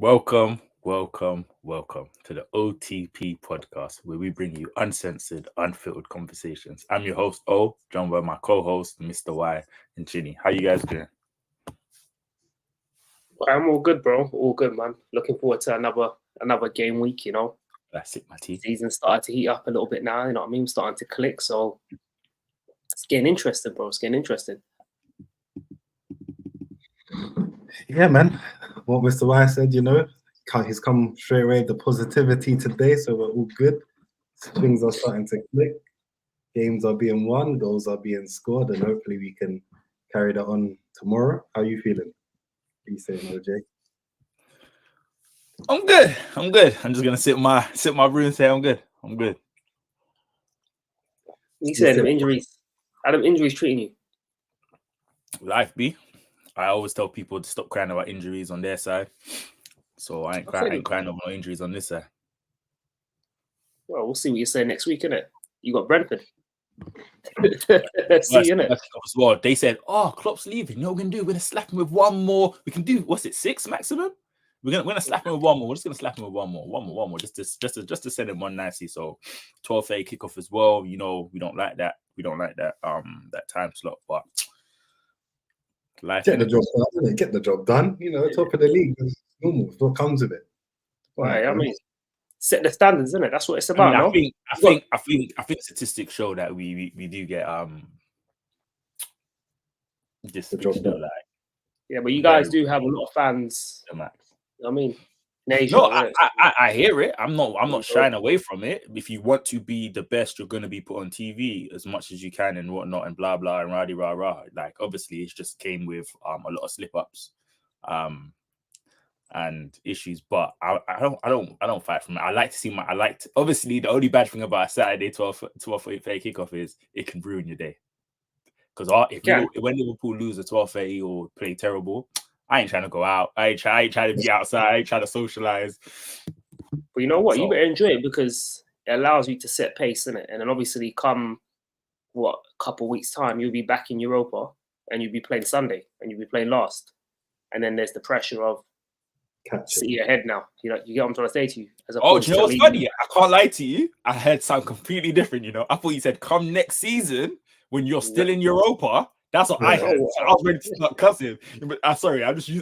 Welcome to the OTP podcast, where we bring you uncensored, unfiltered conversations. I'm your host, O, joined by my co-host, Mr. Y and Ginny. How you guys doing? I'm all good, bro. All good, man. Looking forward to another game week, That's it, my team. Season started to heat up a little bit now, you know what I mean? Starting to click, so it's getting interesting, bro. It's getting interesting. Yeah, man. What Mr. Y said, he's come straight away the positivity today, so we're all good. Things are starting to click. Games are being won, goals are being scored, and hopefully we can carry that on tomorrow. How are you feeling? What are you saying, OJ? I'm good. I'm just gonna sit my room and say I'm good. You said them injuries. How them injuries treating you? Life be. I always tell people to stop crying about injuries on their side. So I ain't crying over no injuries on this side. Well, we'll see what you say next week, innit? You got Brentford. Well, they said, Klopp's leaving. You know what we're going to do? We're going to slap him with one more. We can do, 6 maximum? We're gonna slap him with one more. We're just gonna slap him with one more, just to send him one nicely. So 12:30 kickoff as well. You know, we don't like that. That time slot, but life. Get the job done. You know, top of the league. It's normal. It's what comes with it. Right. I mean, set the standards, isn't it? That's what it's about. I think statistics show that we do get just the job done. Yeah, but you guys do have a lot of fans. The max. I mean, Asia, no, I hear it. I'm not shying away from it. If you want to be the best, you're going to be put on TV as much as you can and whatnot and blah blah and rah rah rah. Like obviously, it just came with a lot of slip ups, and issues. But I don't fight from it. I like to see obviously, the only bad thing about a Saturday 12:30 kickoff is it can ruin your day. Because when Liverpool lose at 12:30 or play terrible, I ain't trying to go out. I ain't trying to be outside. I ain't trying to socialize. But you know what? You better enjoy it because it allows you to set pace, innit? And then obviously come, a couple of weeks' time, you'll be back in Europa and you'll be playing Sunday and you'll be playing last. And then there's the pressure of see ahead now. You know, you get what I'm trying to say to you. Do you know what's funny? I can't lie to you. I heard something completely different, you know. I thought you said come next season when you're still in Europa. That's what I heard. So I was ready to start cussing. But sorry, I'm talking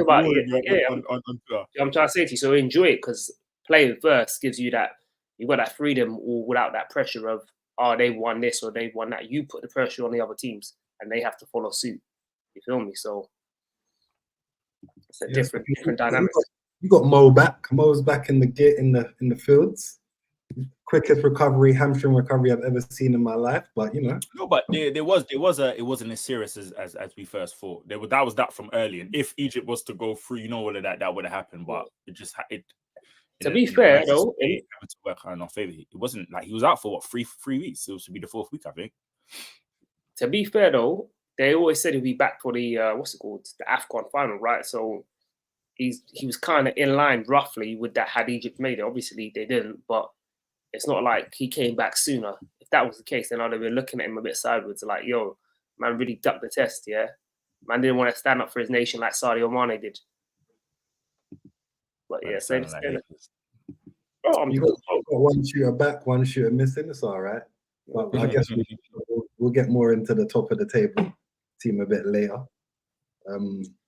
about it. I'm trying to say to you, so enjoy it because playing first gives you that you've got that freedom or without that pressure of they've won this or they've won that. You put the pressure on the other teams and they have to follow suit. You feel me? So it's a different dynamic. You got Mo back. Mo's back in the fields. Quickest recovery, hamstring recovery I've ever seen in my life, but you know. No, but it wasn't as serious as we first thought. That was from early, and if Egypt was to go through, all of that would have happened. But it just to be fair though, having to work in our favor. It wasn't like he was out for 3 weeks. It should be the 4th week, I think. To be fair though, they always said he'd be back for the the AFCON final, right? So he was kind of in line roughly with that had Egypt made it. Obviously they didn't, but it's not like he came back sooner. If that was the case, then I'd have been looking at him a bit sideways, like, yo, man really ducked the test, yeah? Man didn't want to stand up for his nation like Sadio Mane did. But yeah, same thing. You got one shooter back, one shooter missing. It's all right. But I guess we'll get more into the top of the table team a bit later.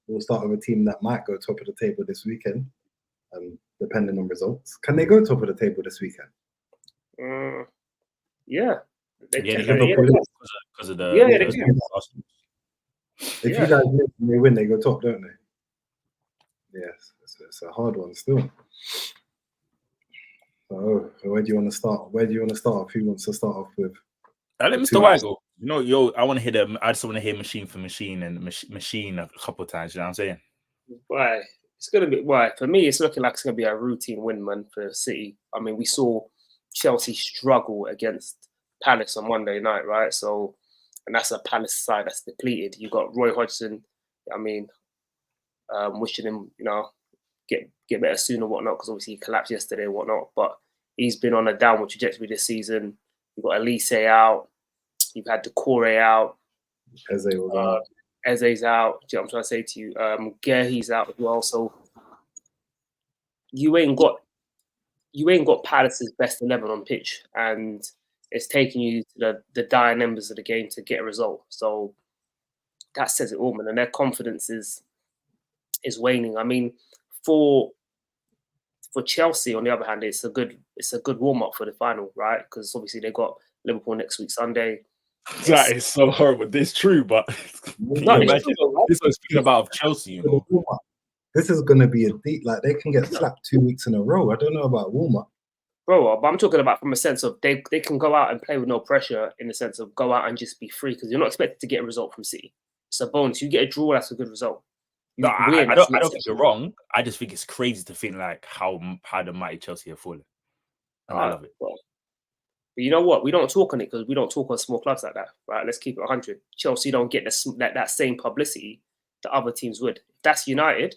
We'll start with a team that might go top of the table this weekend, depending on results. Can they go top of the table this weekend? Yeah. Because of the they can. If you guys win, they go top, don't they? Yes, it's a hard one still. So where do you want to start? Who wants to start off with? I let Mr. White go. I want to hear them. I just want to hear machine for machine and machine a couple of times. You know what I'm saying? Why? It's gonna be for me. It's looking like it's gonna be a routine win, man, for City. I mean, we saw Chelsea struggle against Palace on Monday night, right? So, and that's a Palace side that's depleted. You got Roy Hodgson. I mean, wishing him, get better soon or whatnot, because obviously he collapsed yesterday and whatnot. But he's been on a downward trajectory this season. You've got Elise out. You've had Decore out. Eze's out. Eze's out. Do you know what I'm trying to say to you? Gehi's out as well. So you ain't got Palace's best 11 on pitch, and it's taking you to the dying embers of the game to get a result. So that says it all, man. And their confidence is waning. I mean, for Chelsea, on the other hand, it's a good warm up for the final, right? Because obviously they got Liverpool next week Sunday. That is so horrible. It's true, but can you imagine? This was speaking about Chelsea, you know. This is going to be a deep, like they can get slapped 2 weeks in a row. I don't know about warm up. Bro, but I'm talking about from a sense of they can go out and play with no pressure, in the sense of go out and just be free, because you're not expected to get a result from City. It's a bonus. You get a draw, that's a good result. No, I don't think you're wrong. I just think it's crazy to think like how the mighty Chelsea have fallen. And I love it. But you know what? We don't talk on it because we don't talk on small clubs like that, right? Let's keep it 100. Chelsea don't get that same publicity that other teams would. If that's United,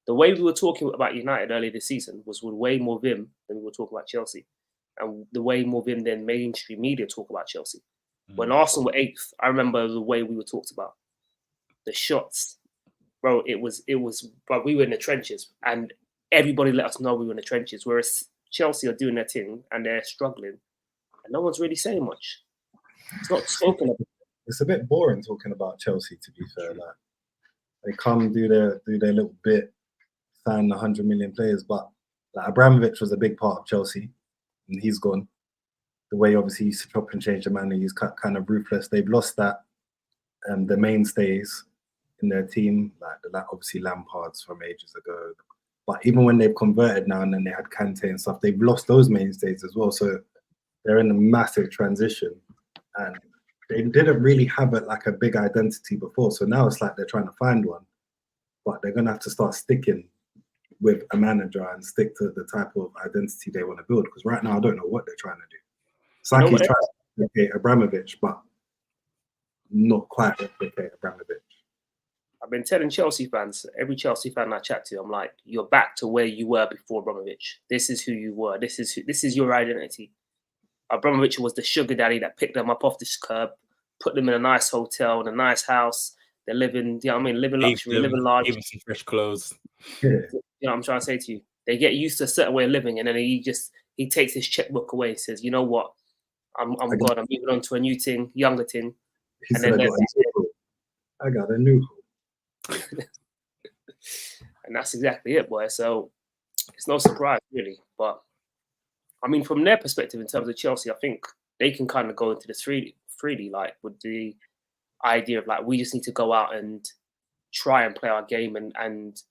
the way we were talking about United earlier this season was with way more vim than we were talking about Chelsea. And the way more vim than mainstream media talk about Chelsea. When Arsenal were 8th, I remember the way we were talked about. The shots. Bro, it was, but we were in the trenches and everybody let us know we were in the trenches. Whereas Chelsea are doing their thing and they're struggling and no one's really saying much. It's not spoken about. It's a bit boring talking about Chelsea, to be fair. Like they come do their little bit, sign 100 million players, but like Abramovich was a big part of Chelsea and he's gone. The way obviously he used to chop and change the man, he's kind of ruthless. They've lost that, the mainstays in their team, like obviously Lampard's from ages ago. But even when they've converted now and then they had Kante and stuff, they've lost those mainstays as well. So they're in a massive transition, and they didn't really have like a big identity before. So now it's like they're trying to find one, but they're gonna have to start sticking with a manager and stick to the type of identity they want to build. Because right now I don't know what they're trying to do. It's like he's trying to replicate Abramovich, but not quite replicate Abramovich. I've been telling Chelsea fans, every Chelsea fan I chat to, I'm like, you're back to where you were before Abramovich. This is who you were. This is your identity. Abramovich was the sugar daddy that picked them up off this curb, put them in a nice hotel, in a nice house. They're living, you know what I mean, living luxury, living large. Give them some fresh clothes. Yeah. You know what I'm trying to say to you? They get used to a certain way of living, and then he takes his checkbook away and says, you know what? I'm God. I'm moving on to a new thing, younger thing. He said, I got a new home. And that's exactly it, boy. So it's no surprise, really. But I mean, from their perspective, in terms of Chelsea, I think they can kind of go into the 3D, like with the idea of like we just need to go out and try and play our game and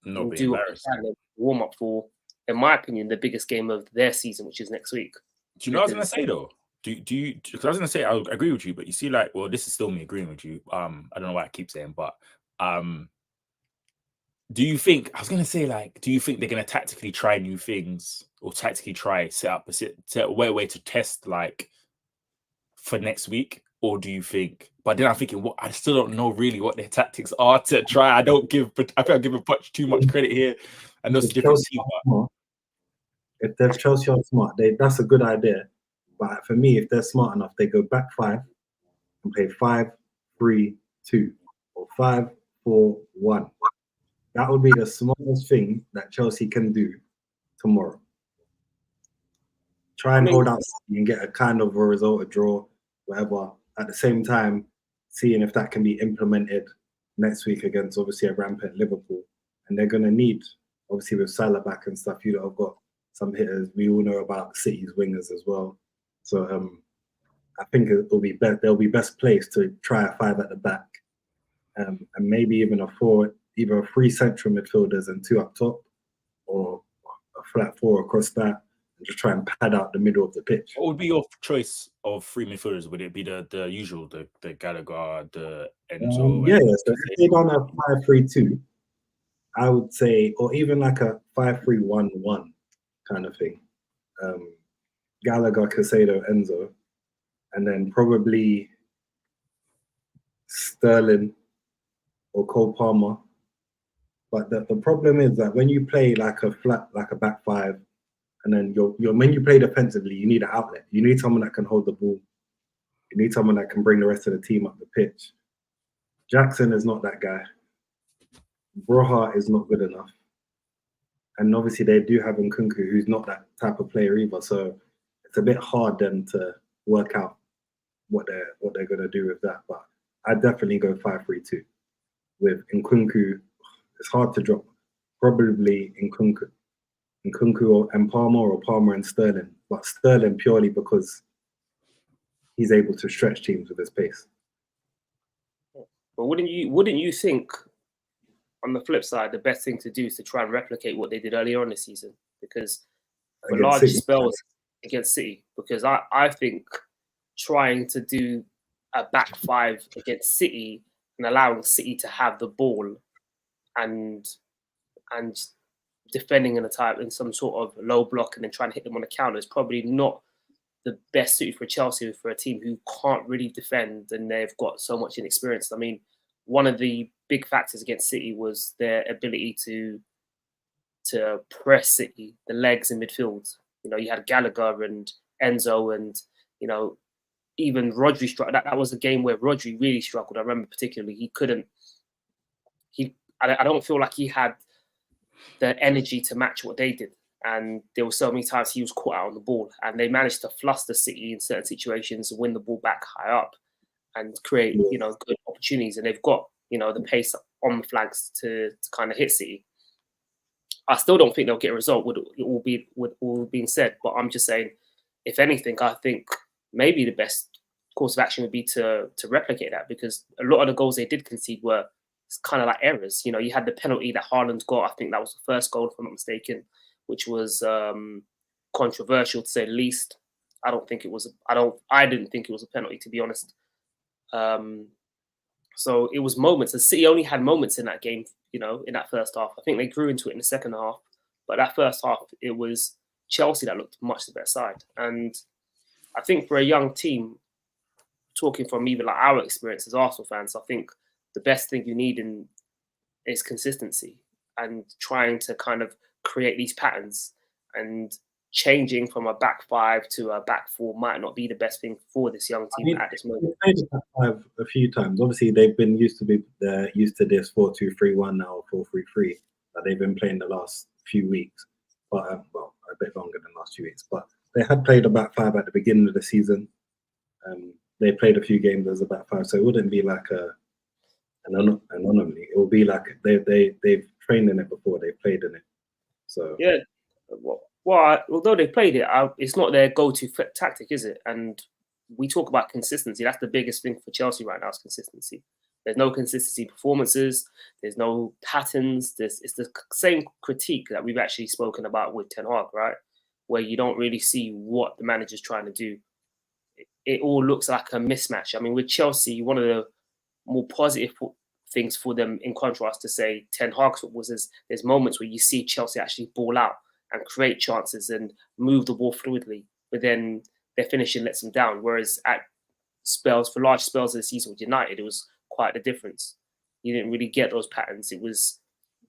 do what we can, warm up for, in my opinion, the biggest game of their season, which is next week. Do you know what I was gonna say though? Do you? Because I was gonna say I agree with you, but you see, like, well, this is still me agreeing with you. I don't know why I keep saying, but do you think do you think they're gonna tactically try new things or tactically try set a way to test like for next week, or do you think? But then I'm thinking, I still don't know really what their tactics are to try. I think I'm giving too much credit here. I know it's a different team, but if they're Chelsea are smart, that's a good idea. But for me, if they're smart enough, they go back 5 and play 5-3-2 or 5-4-1. That would be the smartest thing that Chelsea can do tomorrow. Try and hold out and get a kind of a result, a draw, whatever. At the same time, seeing if that can be implemented next week against obviously a rampant Liverpool. And they're going to need, obviously with Salah back and stuff, you know, I've got some hitters. We all know about City's wingers as well. So I think they'll be best placed to try a 5 at the back, and maybe even a 4, either 3 central midfielders and 2 up top, or a flat 4 across that, and just try and pad out the middle of the pitch. What would be your choice of 3 midfielders? Would it be the usual, the Gallagher, the Enzo? So if they don't have 5-3-2, I would say, or even like a 5-3-1-1 kind of thing. Gallagher, Caicedo, Enzo, and then probably Sterling or Cole Palmer. But the problem is that when you play like a back 5, and then when you play defensively, you need an outlet. You need someone that can hold the ball. You need someone that can bring the rest of the team up the pitch. Jackson is not that guy. Broha is not good enough. And obviously they do have Nkunku, who's not that type of player either. So it's a bit hard then to work out what they're going to do with that. But I'd definitely go 5-3-2 with Nkunku. It's hard to drop. Probably Nkunku and Palmer, or Palmer and Sterling. But Sterling purely because he's able to stretch teams with his pace. But wouldn't you think, on the flip side, the best thing to do is to try and replicate what they did earlier on this season? Because for large spells against City, because I think trying to do a back five against City and allowing City to have the ball and defending in some sort of low block and then trying to hit them on the counter is probably not the best suited for Chelsea, for a team who can't really defend and they've got so much inexperience. I mean, one of the big factors against City was their ability to press City, the legs in midfield. You know, you had Gallagher and Enzo and, you know, even Rodri struggled. That was a game where Rodri really struggled. I remember particularly I don't feel like he had the energy to match what they did. And there were so many times he was caught out on the ball, and they managed to fluster City in certain situations, win the ball back high up and create, you know, good opportunities. And they've got, you know, the pace on the flanks to kind of hit City. I still don't think they'll get a result with all being said, but I'm just saying, if anything, I think maybe the best course of action would be to replicate that, because a lot of the goals they did concede were kind of like errors. You know, you had the penalty that Haaland got. I think that was the first goal, if I'm not mistaken, which was controversial to say the least. I didn't think it was a penalty, to be honest. So it was moments. The City only had moments in that game, you know, in that first half. I think they grew into it in the second half, but that first half, it was Chelsea that looked much the better side. And I think for a young team, talking from even like our experience as Arsenal fans, I think the best thing you need is consistency and trying to kind of create these patterns, and changing from a back five to a back four might not be the best thing for this young team at this moment. They've played back five a few times. Obviously, they've been used to this 4-2-3-1 now, 4-3-3 that they've been playing the last few weeks, but well, a bit longer than the last few weeks. But they had played a back five at the beginning of the season. They played a few games as a back five, so it wouldn't be like an anomaly. It will be like they've trained in it before, they've played in it. So yeah, well, although they played it, it's not their go-to tactic, is it? And we talk about consistency. That's the biggest thing for Chelsea right now, is consistency. There's no consistency performances. There's no patterns. It's the same critique that we've actually spoken about with Ten Hag, right? Where you don't really see what the manager's trying to do. It all looks like a mismatch. I mean, with Chelsea, one of the more positive things for them, in contrast to, say, Ten Hag's football, there's moments where you see Chelsea actually ball out and create chances and move the ball fluidly, but then their finishing lets them down. Whereas at spells, for large spells of the season with United, it was quite the difference. You didn't really get those patterns. It was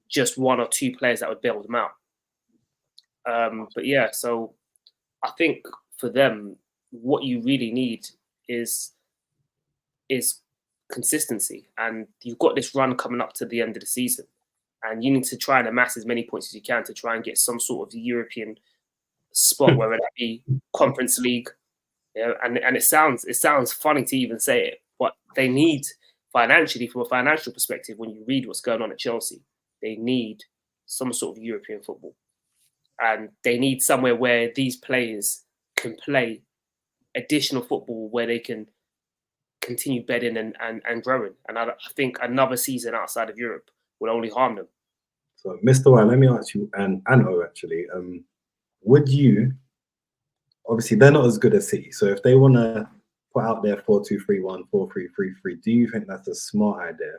just one or two players that would bail them out. But yeah, so I think for them, what you really need is consistency. And you've got this run coming up to the end of the season, and you need to try and amass as many points as you can to try and get some sort of European spot, whether that be Conference League. You know, and it sounds funny to even say it, but they need financially, from a financial perspective, when you read what's going on at Chelsea, they need some sort of European football. And they need somewhere where these players can play additional football, where they can continue bedding and growing. And I think another season outside of Europe will only harm them. So, Mr. Y, let me ask you, and O actually, would you, obviously they're not as good as City, so if they want to put out their 4-2-3-1, 4-3-3-3, do you think that's a smart idea?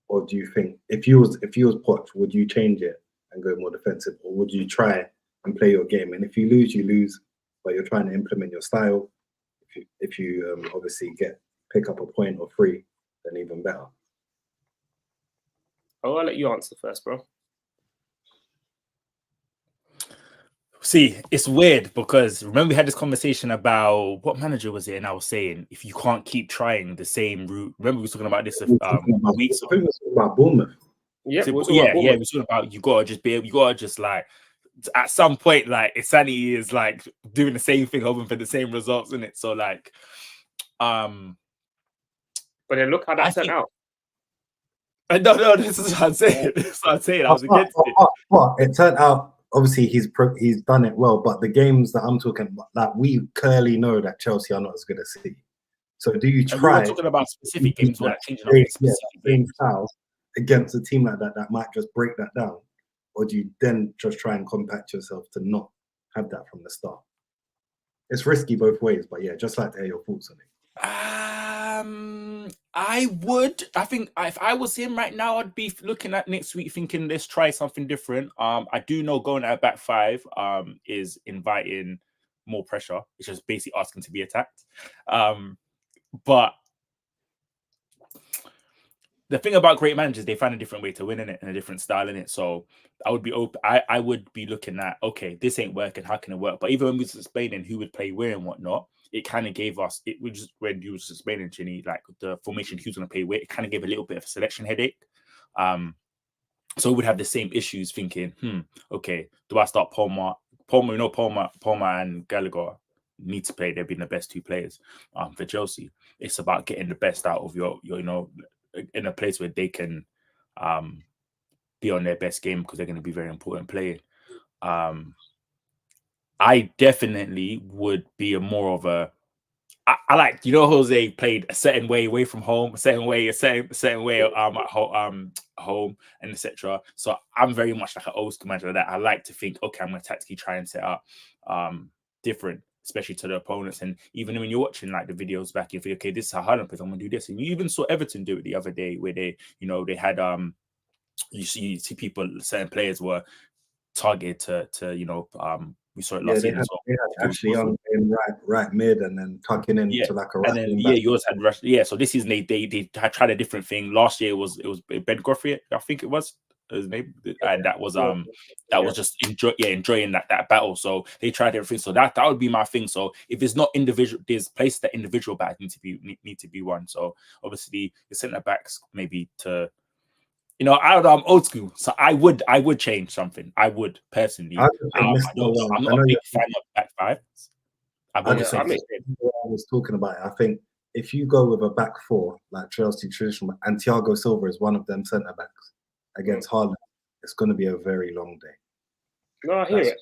Or do you think, if you was Poch, would you change it and go more defensive, or would you try and play your game? And if you lose, but you're trying to implement your style. If you obviously pick up a point or three, then even better. Oh, I'll let you answer first, bro. See, it's weird because remember we had this conversation about what manager was it, and I was saying if you can't keep trying the same route. Remember we were talking about this weeks ago. I think it was about Bournemouth. Yeah, we're talking about you gotta just like at some point, like insanity is like doing the same thing, hoping for the same results in it. So like, but then look how that turned out. No, this is what I'm saying. This is what I'm saying. I was against it. But it turned out, obviously, he's done it well. But the games that I'm talking about, like, we clearly know that Chelsea are not as good as City. So do you try? We're talking about specific games, or like changing up specific games against a team like that might just break that down, or do you then just try and compact yourself to not have that from the start? It's risky both ways, but yeah, just like to hear your thoughts on it. I think if I was him right now, I'd be looking at next week thinking, let's try something different. I do know going at back five is inviting more pressure. It's just basically asking to be attacked. But the thing about great managers, they find a different way to win in it and a different style in it. So I would be open. I would be looking at, okay, this ain't working. How can it work? But even when we was explaining who would play where and whatnot, it kind of gave us, it was just when you was explaining, Ginny, like the formation who's going to play where, it kind of gave a little bit of a selection headache. So we would have the same issues thinking, okay, do I start Palmer, and Gallagher need to play. They've been the best two players for Chelsea. It's about getting the best out of your in a place where they can be on their best game, because they're going to be very important playing. I definitely would be more of a. I like, Jose played a certain way away from home, a certain way at home, and etc. So I'm very much like an old school manager that I like to think, okay, I'm going to tactically try and set up different, especially to the opponents. And even when you're watching like the videos back, you think, okay, this is how Haaland plays, I'm going to do this. And you even saw Everton do it the other day, where they had you see people, certain players were targeted to we saw it last season as well. They had actually on in right mid and then tucking into like a right. And then yours had rush. Yeah, so this season they had tried a different thing. Last year it was Ben Goffrey, I think it was his name, and that was was just enjoying that battle. So they tried everything. So that would be my thing. So if it's not individual, there's places that individual backs need to be won. So obviously the centre backs maybe to. I'm old school, so I would change something. I would personally. I'm not a big fan of back five. I was talking about it. I think if you go with a back four like Chelsea traditional, and Thiago Silva is one of them centre backs against Haaland, it's going to be a very long day. No, I hear it.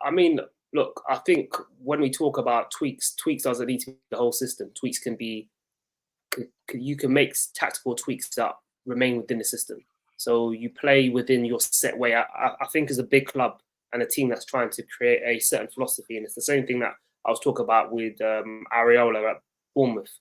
I mean, look, I think when we talk about tweaks doesn't need to be the whole system. Tweaks can be, you can make tactical tweaks that remain within the system. So you play within your set way. I think as a big club and a team that's trying to create a certain philosophy, and it's the same thing that I was talking about with Areola at Bournemouth.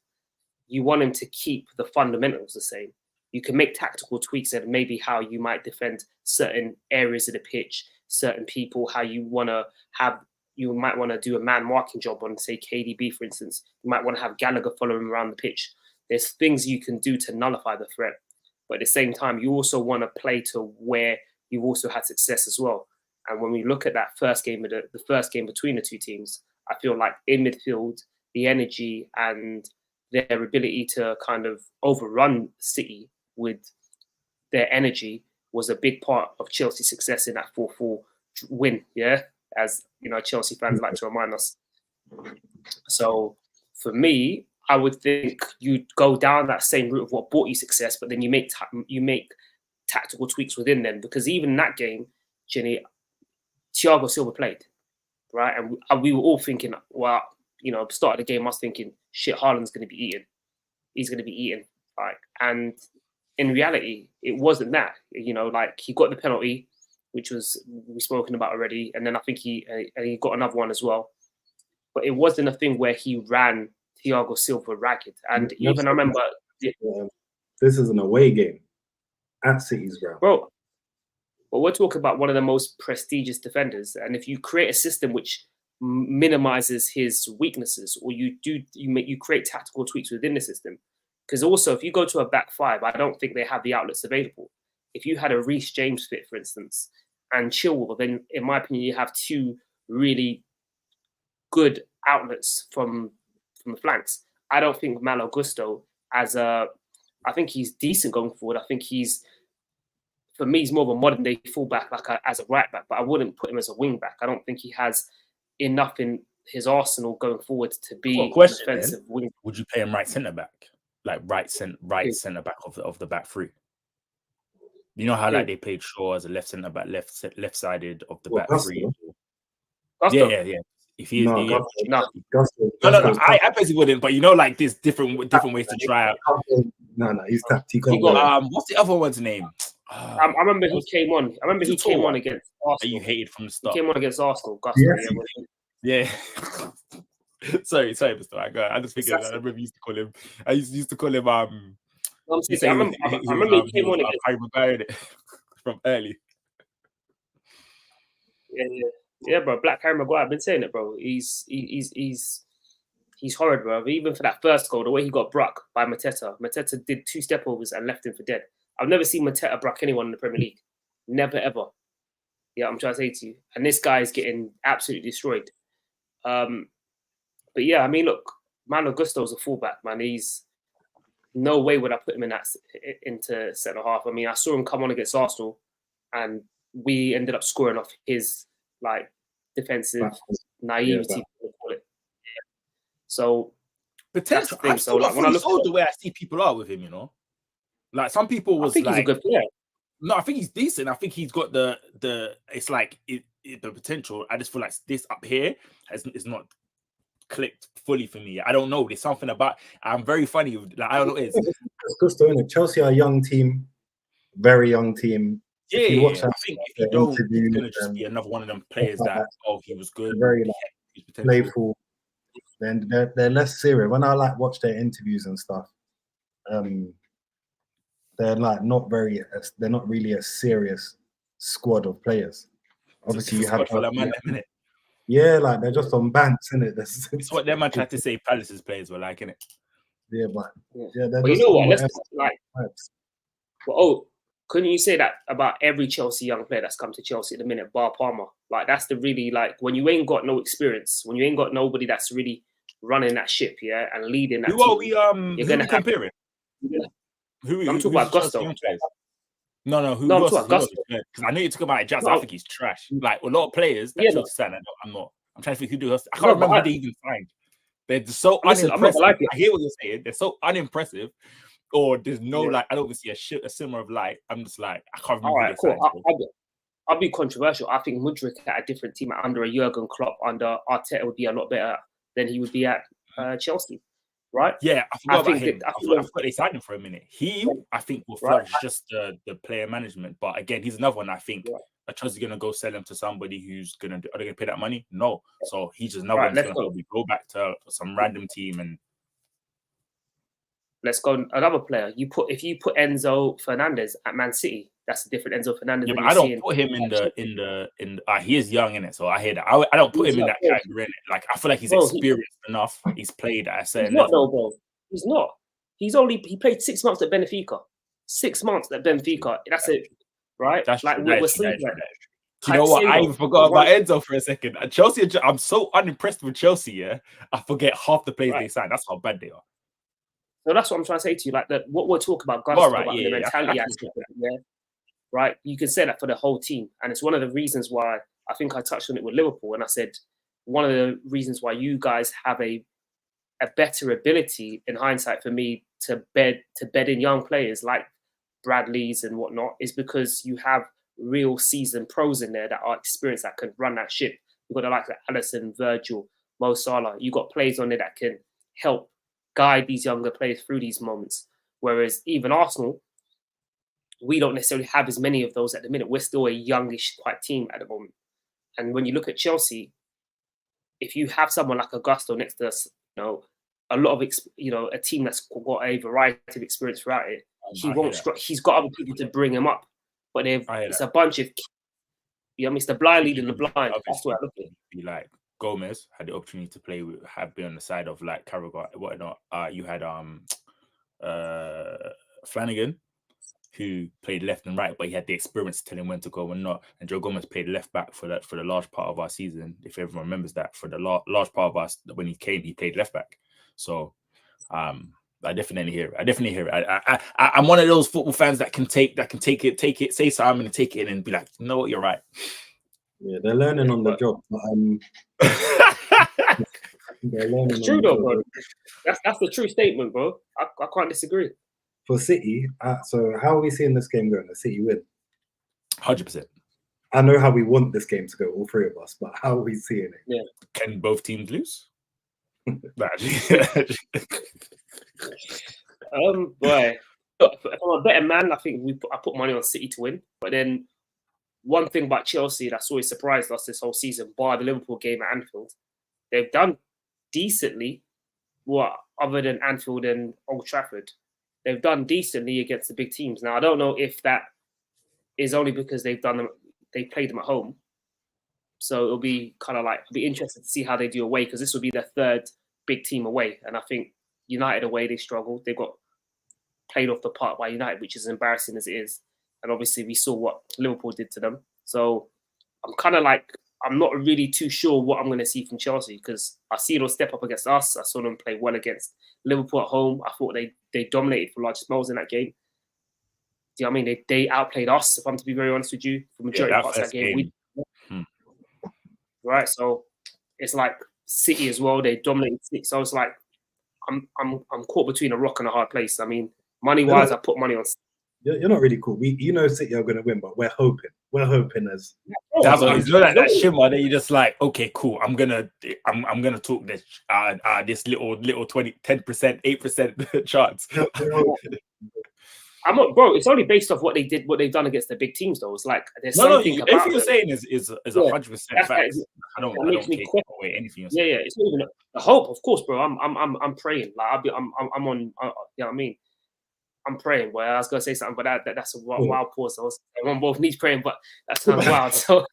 You want him to keep the fundamentals the same. You can make tactical tweaks and maybe how you might defend certain areas of the pitch, certain people, how you want to have. You might want to do a man marking job on, say, KDB, for instance. You might want to have Gallagher following around the pitch. There's things you can do to nullify the threat. But at the same time, you also want to play to where you've also had success as well. And when we look at that first game, the first game between the two teams, I feel like in midfield, the energy and their ability to kind of overrun City with their energy was a big part of Chelsea's success in that 4-4 win. Yeah, as Chelsea fans like to remind us. So for me, I would think you'd go down that same route of what brought you success, but then you make tactical tweaks within them, because even in that game, Ginny, Thiago Silva played, right? And we were all thinking, well, start of the game, I was thinking, shit, Haaland's going to be eaten. He's going to be eaten. Like, and in reality, it wasn't that. Like he got the penalty, which was we've spoken about already, and then I think he got another one as well. But it wasn't a thing where he ran Thiago Silva ragged. And even I remember... This is an away game at City's ground. Bro, but we're talking about one of the most prestigious defenders. And if you create a system which minimizes his weaknesses, or you create tactical tweaks within the system, because also if you go to a back five, I don't think they have the outlets available. If you had a Reece James fit, for instance, and Chilwell, then in my opinion, you have two really good outlets from the flanks. I don't think Malo Gusto I think he's decent going forward. I think he's for me, he's more of a modern day fullback, as a right back, but I wouldn't put him as a wing back. I don't think he has enough in his arsenal going forward to be an offensive wing. Would you play him right centre back, like right centre back of the back three? You know how like they played Shaw as a left centre back, left sided of the back three. Yeah. If he is, no. I basically wouldn't. But you know, like there's different ways to try out. No, he's tapped. He got what's the other one's name? I remember he came on. I remember he came on against Arsenal. You hated from the start. He came on against Arsenal. Yeah. sorry, Mr. I just figured. I remember used to call him. I used to call him. I remember he came on against from early. Yeah, bro. Black Harry Maguire. I've been saying it, bro. He's horrid, bro. Even for that first goal, the way he got bruck by Mateta. Mateta did 2 step overs and left him for dead. I've never seen Mateta bruck anyone in the Premier League. Never ever. Yeah, I'm trying to say to you. And this guy is getting absolutely destroyed. But yeah, I mean, look, Malo Gusto's a fullback, man. He's no way would I put him into centre half. I mean, I saw him come on against Arsenal, and we ended up scoring off his like defensive naivety. So potential. So like when I look at the way I see people are with him, you know, like some people was he's a good player. No, I think he's decent. I think he's got the it's like the potential. I just feel like this up here is not clicked fully for me. I don't know. There's something about. I'm very funny. Like I don't know. It's Gusto, isn't it? Chelsea are a young team, very young team. Yeah, I think if you don't, he's gonna just be another one of them players that he was good, very playful. Then they're less serious. When I like watch their interviews and stuff, they're like they're not really a serious squad of players. Obviously, you have yeah, like they're just on banks, isn't it? It's what them man tried to say Palace's players were like, innit? Yeah, but they're but you know what? Couldn't you say that about every Chelsea young player that's come to Chelsea at the minute, bar Palmer? Like that's the really like when you ain't got no experience, when you ain't got nobody that's really running that ship, yeah, and leading that. Who are we? You're gonna compare it. I'm talking about Gusto. No. Who else? Because I know you talk about Jazz. I think he's trash. Like a lot of players that Chelsea signed. I'm not. I'm trying to think who do else. I can't remember who they even signed. They're just so unimpressive. I hear what you're saying. They're so unimpressive. Or there's no like I don't see a simmer of like I'm just like I can't remember. All right, cool. I'll be controversial. I think Mudryk at a different team under a Jurgen Klopp under Arteta would be a lot better than he would be at Chelsea, right? Yeah, I forgot about him. I forgot they signed him for a minute. I think will flourish just the player management. But again, he's another one. I think Chelsea's gonna go sell him to somebody who's are they gonna pay that money? No. So he's just another one that's gonna go back to some random team and. Let's go another player. If you put Enzo Fernandez at Man City, that's a different Enzo Fernandez. Yeah, but I don't put him in the. He is young in it, so I hear that. I don't put him in that category. Like I feel like he's experienced enough. He's played at a certain level. Bro. He's not. He played 6 months at Benfica. 6 months at Benfica. That's it, right? That's like we're sleeping. Do you know what? I even forgot about Enzo for a second. Chelsea. I'm so unimpressed with Chelsea. Yeah, I forget half the players they signed. That's how bad they are. So that's what I'm trying to say to you. Like what we're talking about, Gusto, about the mentality aspect, right? You can say that for the whole team, and it's one of the reasons why I think I touched on it with Liverpool, and I said one of the reasons why you guys have a better ability in hindsight for me to bed in young players like Bradley's and whatnot is because you have real seasoned pros in there that are experienced that can run that ship. You've got the likes of Alisson, Virgil, Mo Salah. You've got players on there that can help guide these younger players through these moments. Whereas even Arsenal, we don't necessarily have as many of those at the minute. We're still a youngish quite team at the moment. And when you look at Chelsea, if you have someone like Augusto next to us, a lot of a team that's got a variety of experience throughout it, he's got other people to bring him up. But it's a bunch of it's the blind leading the blind. That's what I look at. Be like Gomez had the opportunity to been on the side of like Carragher, whatnot. You had Flanagan, who played left and right, but he had the experience to tell him when to go and not. And Joe Gomez played left back for the large part of our season. If everyone remembers that, for the large part of us when he came, he played left back. So I definitely hear it. I'm one of those football fans that can take it, say something and take it in and be like, you know what, you're right. Yeah, they're learning on the job. They're learning it's true though, bro. That's the true statement, bro. I can't disagree. For City, so how are we seeing this game going? The City win? 100%. I know how we want this game to go, all three of us, but how are we seeing it? Yeah. Can both teams lose? Boy, if I'm a better man, I think I put money on City to win. But then one thing about Chelsea that's always surprised us this whole season, bar the Liverpool game at Anfield, they've done decently. Other than Anfield and Old Trafford, they've done decently against the big teams. Now I don't know if that is only because they played them at home. So it'll be kind of like, I'll be interested to see how they do away, because this will be their third big team away. And I think United away, they struggled. They got played off the park by United, which is embarrassing as it is. And obviously we saw what Liverpool did to them. So I'm kind of like, I'm not really too sure what I'm going to see from Chelsea, because I see them step up against us. I saw them play well against Liverpool at home. I thought they dominated for large spells in that game. Do you know what I mean? They outplayed us, if I'm to be very honest with you, for majority parts of that game. Right, so it's like City as well. They dominated City. So it's like I'm caught between a rock and a hard place. I mean, money wise, I put money on. You're not really cool. City are going to win, but we're hoping. We're hoping as. That's what it's like, that shimmer. Then you're just like, okay, cool. I'm gonna talk this this little 10%, 8% chance. I'm not, bro. It's only based off what they've done against the big teams, though. It's like there's something about everything you're saying is 100% fact. I don't take away anything. Yeah. It's not even a hope, of course, bro. I'm praying. Like I'm on. You know what I mean? I'm praying. Well, I was gonna say something, but that's a wild pause. Everyone both needs praying, but that's kind of wild. So,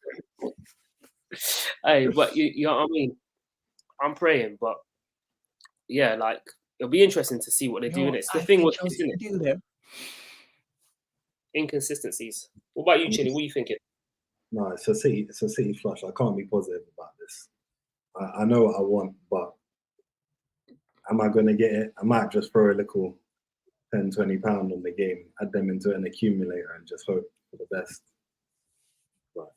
hey, but you know what I mean? I'm praying, but yeah, like it'll be interesting to see what they do. And it's the thing with inconsistencies. What about you, Chili? What are you thinking? No, it's a City flush. I can't be positive about this. I know what I want, but am I going to get it? I might just throw a little 10, 20 pound on the game, add them into an accumulator, and just hope for the best. But,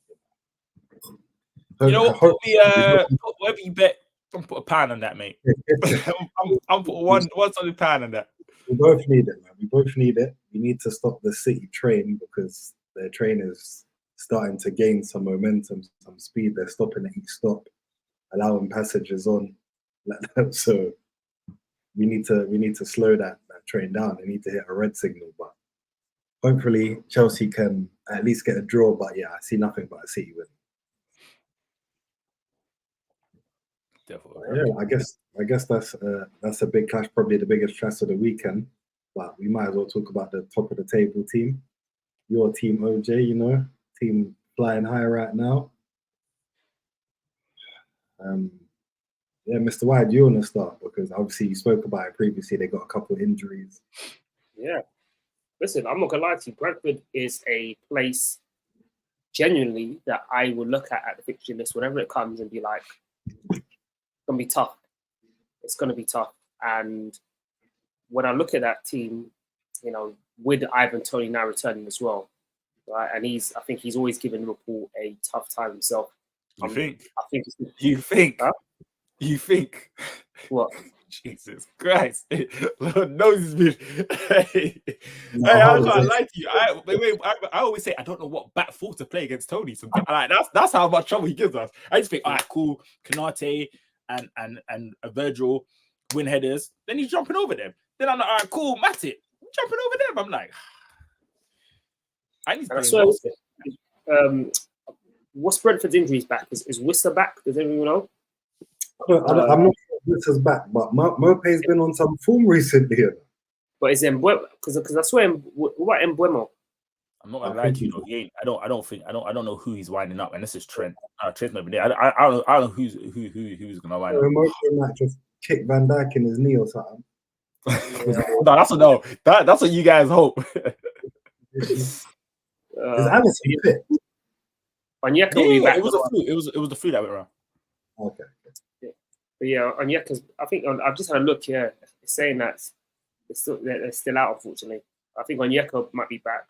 you know what? Whatever you bet, I'm put a pound on that, mate. I'm put one solid pound on that. We both need it, man. We both need it. We need to stop the City train, because their train is starting to gain some momentum, some speed. They're stopping at each stop, allowing passages on. So we need to slow that train down. They need to hit a red signal. But hopefully Chelsea can at least get a draw. But yeah, I see nothing but a City win. Definitely. Yeah, I guess that's a big clash, probably the biggest clash of the weekend. But we might as well talk about the top of the table team. Your team, OJ, team flying high right now. Yeah, Mr. White, do you want to start? Because obviously you spoke about it previously. They got a couple of injuries. Yeah. Listen, I'm not gonna lie to you. Brentford is a place genuinely that I will look at the fixture list whenever it comes and be like, it's gonna be tough. It's gonna be tough. And when I look at that team, with Ivan Toney now returning as well, right? And I think he's always given Liverpool a tough time himself. You think? Huh? You think? What? Jesus Christ! Lord knows it's been. Hey, I can't lie to you. I always say I don't know what back four to play against Tony. So like that's how much trouble he gives us. I just think, all right, cool, Konate and Virgil win headers. Then he's jumping over them. Then I'm like, all right, cool, Matip jumping over them. I'm like, I need to. What's Brentford's injuries back? Is Whistler back? Does anyone know? I'm not sure if Whistler's back, but Mope's been on some form recently. But is Mbeumo? Because I swear, what about Mbeumo? I'm not gonna lie to you though. He ain't. I don't know who he's winding up, and this is Trent. Trent's not been there. I don't know who's gonna wind up. Mope might just kick Van Dijk in his knee or something. No. That's what you guys hope. Is Alisson fit? Onyeka it was a flu. It was the flu that went around. Okay. But yeah, Onyeka's. I think I've just had a look here. It's saying that they're still out, unfortunately. I think Onyeka might be back.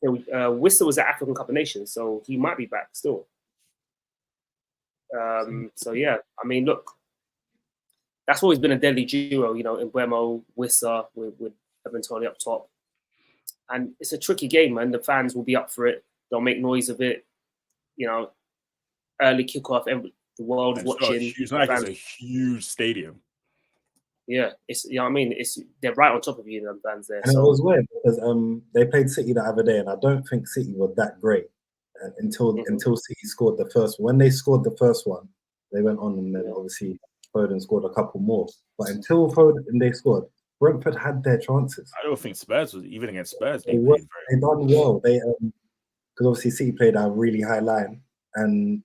Wissa was at African Cup of Nations, so he might be back still. So yeah, I mean, look, that's always been a deadly duo, you know, in Mbeumo, Wissa with Evan Toney up top. And it's a tricky game, man. The fans will be up for it. They'll make noise of it. You know, early kickoff, the world It's watching. It's a huge stadium. Yeah, it's, you know what I mean? They're right on top of you, them fans there. And it was weird because they played City the other day, and I don't think City were that great until City scored the first one. When they scored the first one, they went on, and then obviously Foden scored a couple more. But until Foden they scored, Brentford had their chances. I don't think Spurs was even against Spurs. They done well. They because obviously City played a really high line, and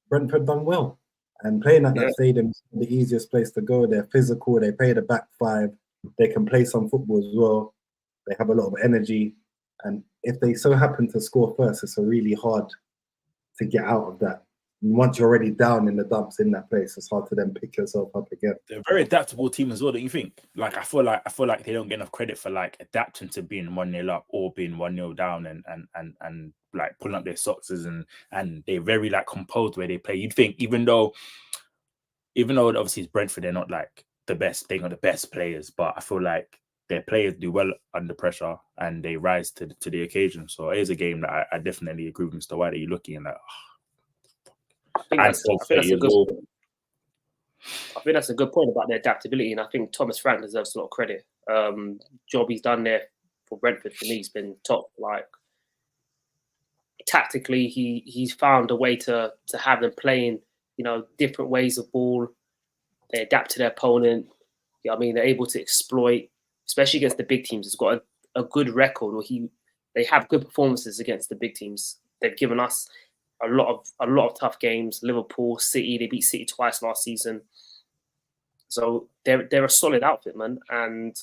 Brentford done well. And playing at that stadium is the easiest place to go. They're physical. They play the back five. They can play some football as well. They have a lot of energy. And if they so happen to score first, it's really hard to get out of that. And once you're already down in the dumps in that place, it's hard to then pick yourself up again. They're a very adaptable team as well, don't you think? Like I feel like they don't get enough credit for like adapting to being 1-0 up or being 1-0 down and like pulling up their socks and they're very like composed where they play. You'd think even though obviously it's Brentford, they're not like the best, they're not the best players, but I feel like their players do well under pressure and they rise to the occasion. So it is a game that I definitely agree with Mr. White that you're looking at. Like, I think that's a good point about their adaptability, and I think Thomas Frank deserves a lot of credit. Job he's done there for Brentford for me has been top. Like tactically, he's found a way to have them playing, you know, different ways of ball. They adapt to their opponent. You know what I mean, they're able to exploit, especially against the big teams. He's got a good record, or they have good performances against the big teams. They've given us a lot of tough games. Liverpool, City, they beat City twice last season. So they're a solid outfit, man. And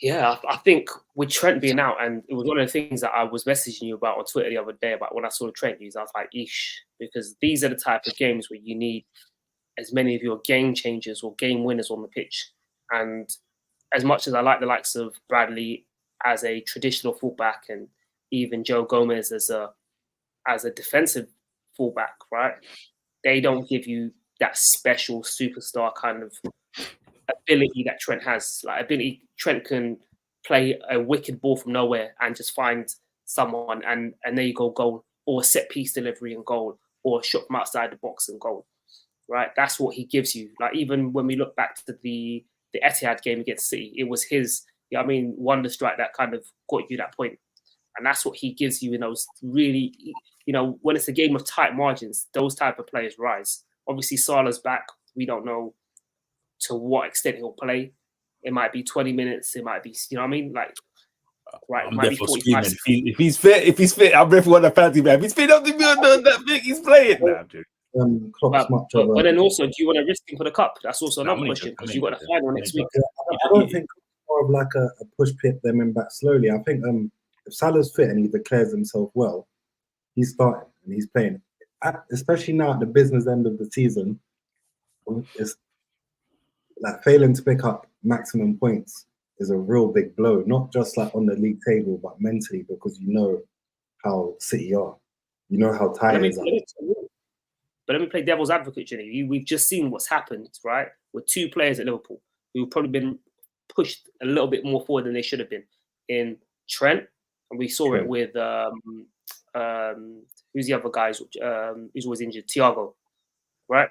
yeah, I think with Trent being out, and it was one of the things that I was messaging you about on Twitter the other day about when I saw the Trent news, I was like, eesh, because these are the type of games where you need as many of your game changers or game winners on the pitch. And as much as I like the likes of Bradley as a traditional fullback and even Joe Gomez as a defensive fullback, right? They don't give you that special superstar kind of ability that Trent has. Like Trent can play a wicked ball from nowhere and just find someone and there you go, goal, or a set piece delivery and goal, or a shot from outside the box and goal. Right? That's what he gives you. Like even when we look back to the Etihad game against City, it was his, you know what I mean, wonder strike that kind of got you that point. And that's what he gives you in those really, you know, when it's a game of tight margins, those type of players rise. Obviously, Salah's back. We don't know to what extent he'll play. It might be 20 minutes. It might be, you know what I mean? Like, right, it might be 45. If he's fit, I'm ready for what the fancy man. If he's fit up to be on that big, he's playing now, dude. But then also, do you want to risk him for the cup? That's also another question because you've got a final next week. I don't think more of like a push pit them in back slowly. I think if Salah's fit and he declares himself well, he's starting and he's playing. Especially now at the business end of the season, it's like failing to pick up maximum points is a real big blow, not just like on the league table, but mentally, because you know how City are. You know how tired they are. But let me play devil's advocate, Jenny. We've just seen what's happened, right? With two players at Liverpool who've probably been pushed a little bit more forward than they should have been in Trent. And we saw it with who's the other guy who's always injured? Thiago, right?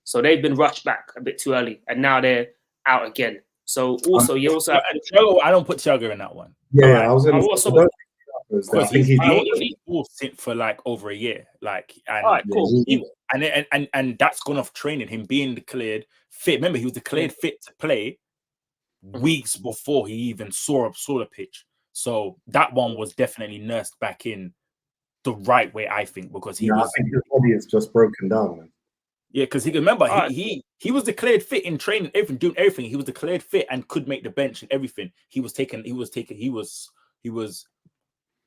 So they've been rushed back a bit too early, and now they're out again. So also, you also have I don't put Thiago in that one. Yeah, I was going to. Because he's forced it for like over a year, like, and all right, cool. And that's gone off training. Him being declared fit. Remember, he was declared fit to play weeks before he even saw the pitch. So that one was definitely nursed back in the right way, I think, because I think his body is just broken down, man. Yeah, because he remember he was declared fit in training, everything, doing everything. He was declared fit and could make the bench and everything. He was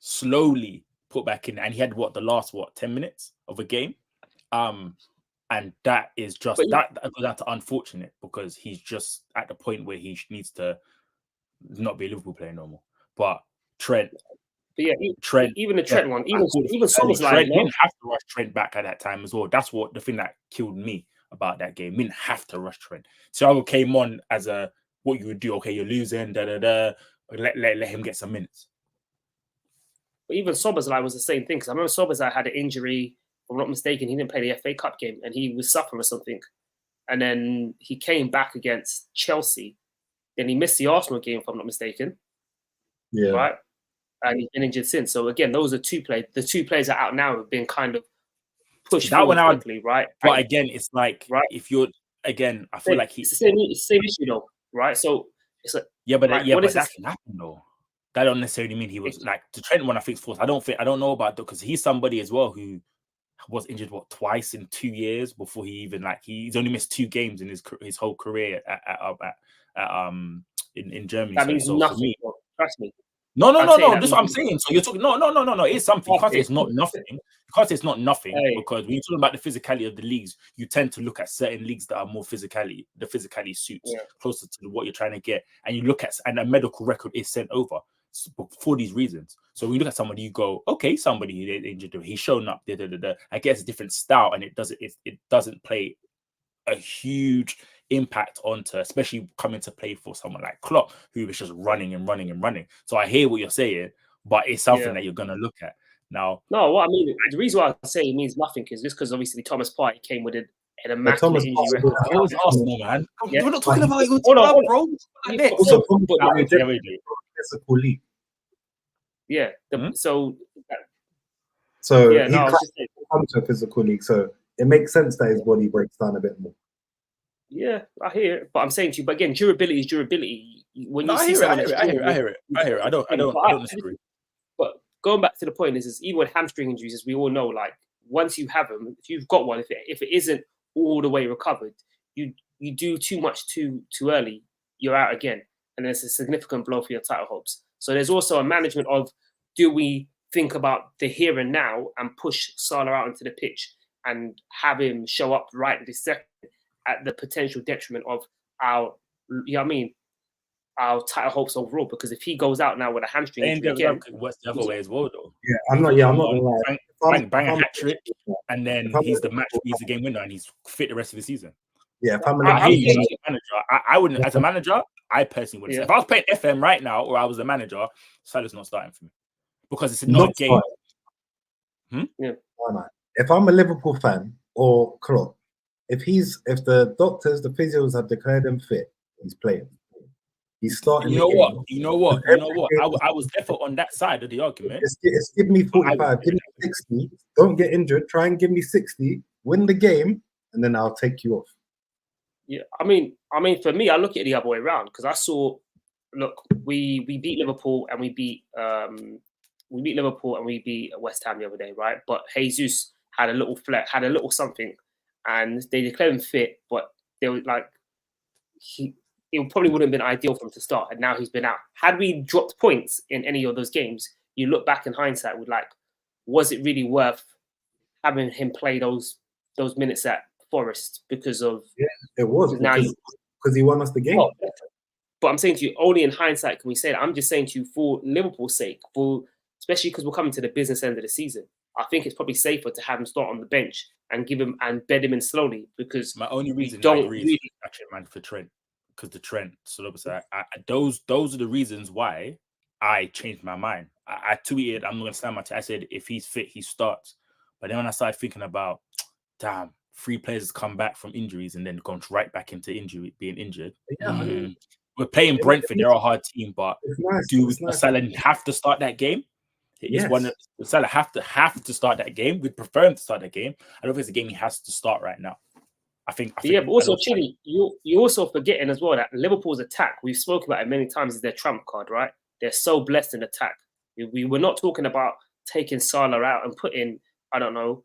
slowly put back in, and he had the last 10 minutes of a game, and And that is just But that goes down to unfortunate because he's just at the point where he needs to not be a Liverpool player no more. But Trent, But yeah, even the Trent one, even Szoboszlai, Trent didn't have to rush Trent back at that time as well. That's what the thing that killed me about that game. We didn't have to rush Trent. Thiago came on as a what you would do. Okay, you're losing. Let him get some minutes. But even Szoboszlai was the same thing because I remember Szoboszlai had an injury. If I'm not mistaken, he didn't play the FA Cup game and he was suffering or something. And then he came back against Chelsea. Then he missed the Arsenal game, if I'm not mistaken. Yeah. Right. And he's been injured since. So again, those are two players. The two players that are out now have been kind of pushed forward quickly, right? But again, it's like if you're again, I feel like it's the same issue though, right? So it's like but that can happen though. That don't necessarily mean he was like the Trent one. I think fourth. I don't know about that because he's somebody as well who was injured twice in 2 years before he even he's only missed 2 games in his whole career in Germany. That means nothing. Trust me. No. That's what I'm saying. So you're talking. No. It's something. You can't say it's not nothing. You can't say it's not nothing because when you're talking about the physicality of the leagues, you tend to look at certain leagues that are more physicality. The physicality suits closer to what you're trying to get, and you look at and a medical record is sent over for these reasons. So when you look at somebody, you go, okay, somebody injured, he's shown up. I guess a different style, and it doesn't play a huge impact onto, especially coming to play for someone like Klopp, who was just running and running and running. So I hear what you're saying, but it's something that you're going to look at now. No, what I mean, the reason why I say it means nothing is just because obviously Thomas Partey came with an immaculate injury record. It was Arsenal, man. We're not talking about it, bro. Physical league. Yeah. So he comes to a physical league, so it makes sense that his body breaks down a bit more. Yeah, I hear it, but I'm saying to you, but again, durability is durability. When you I hear it. I don't disagree. But going back to the point is even with hamstring injuries, as we all know, like once you have them, if you've got one, if it isn't all the way recovered, you do too much too early, you're out again, and there's a significant blow for your title hopes. So there's also a management of, do we think about the here and now and push Salah out into the pitch and have him show up right this second at the potential detriment of our, our title hopes overall? Because if he goes out now with a hamstring injury again, what's the other way as well though? Yeah, I'm not gonna lie. Bang a hat trick, and then he's the game winner, and he's fit the rest of the season. Yeah, if I'm a manager, I wouldn't. As a manager, I personally wouldn't. If I was playing FM right now, or I was the manager, Salah's not starting for me because it's not a game. If I'm a Liverpool fan or Klopp, if the doctors, the physios have declared him fit, he's playing. He's starting. You know what? I was definitely on that side of the argument. It's give me 45, give me 60. Don't get injured. Try and give me 60. Win the game, and then I'll take you off. Yeah, I mean, for me, I look at it the other way around because I saw. Look, we beat Liverpool and we beat Liverpool and we beat West Ham the other day, right? But Jesus had a little flex, had a little something, and they declared him fit, but they were like it probably wouldn't have been ideal for him to start, and now he's been out. Had we dropped points in any of those games, you look back in hindsight with was it really worth having him play those minutes at Forest because of it was because he won us the game. But I'm saying to you, only in hindsight can we say that. I'm just saying to you, for Liverpool's sake, especially because we're coming to the business end of the season, I think it's probably safer to have him start on the bench and give him and bed him in slowly. Because my only reason don't really actually man for Trent, because the Trent Szoboszlai, those are the reasons why I changed my mind. I tweeted, I'm going to stand my I said if he's fit, he starts. But then when I started thinking about, damn, 3 players come back from injuries and then gone right back into being injured. Yeah. We're playing Brentford. They're a hard team, but do Salah have to start that game? Yes. Salah have to start that game. We'd prefer him to start that game. I don't think it's a game he has to start right now. I think but also, Chili, you also forgetting as well that Liverpool's attack, we've spoken about it many times, is their trump card, right? They're so blessed in attack. We were not talking about taking Salah out and putting, I don't know,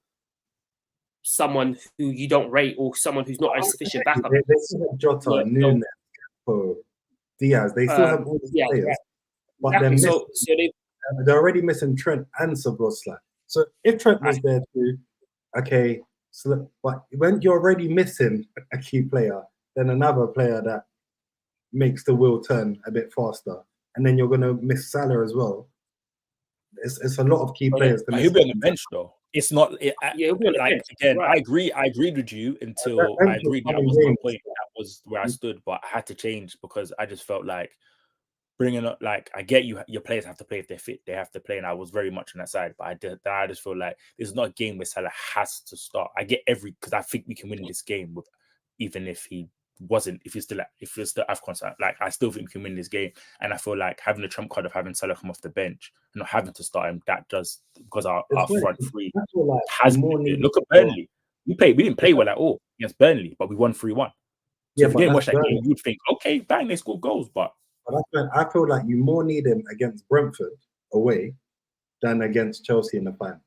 someone who you don't rate or someone who's not a sufficient backup. They still have Jota, Nunes, Diaz. They still have all these players, but exactly. they're already missing Trent and Szoboszlai. So if Trent was there too, okay, But when you're already missing a key player, then another player that makes the wheel turn a bit faster, and then you're gonna miss Salah as well. It's a lot of key players. He'll be on the bench though. It's not he'll be on the bench. Again. Right. I agreed with you until I agreed that was my point. That was where I stood, but I had to change because I just felt like bringing up, like, I get you, your players have to play if they're fit, they have to play, and I was very much on that side. But I just feel like this is not a game where Salah has to start. I get because I think we can win this game with, even if he wasn't, if you're still AFCON, like, I still think we can win this game. And I feel like having the trump card of having Salah come off the bench and not having to start him, that does, because our front three has more. Look at Burnley. We didn't play well at all against Burnley, but we won 3-1. So if you didn't watch that game, you would think, okay, bang, they scored goals, but I feel like you more need him against Brentford away than against Chelsea in the final.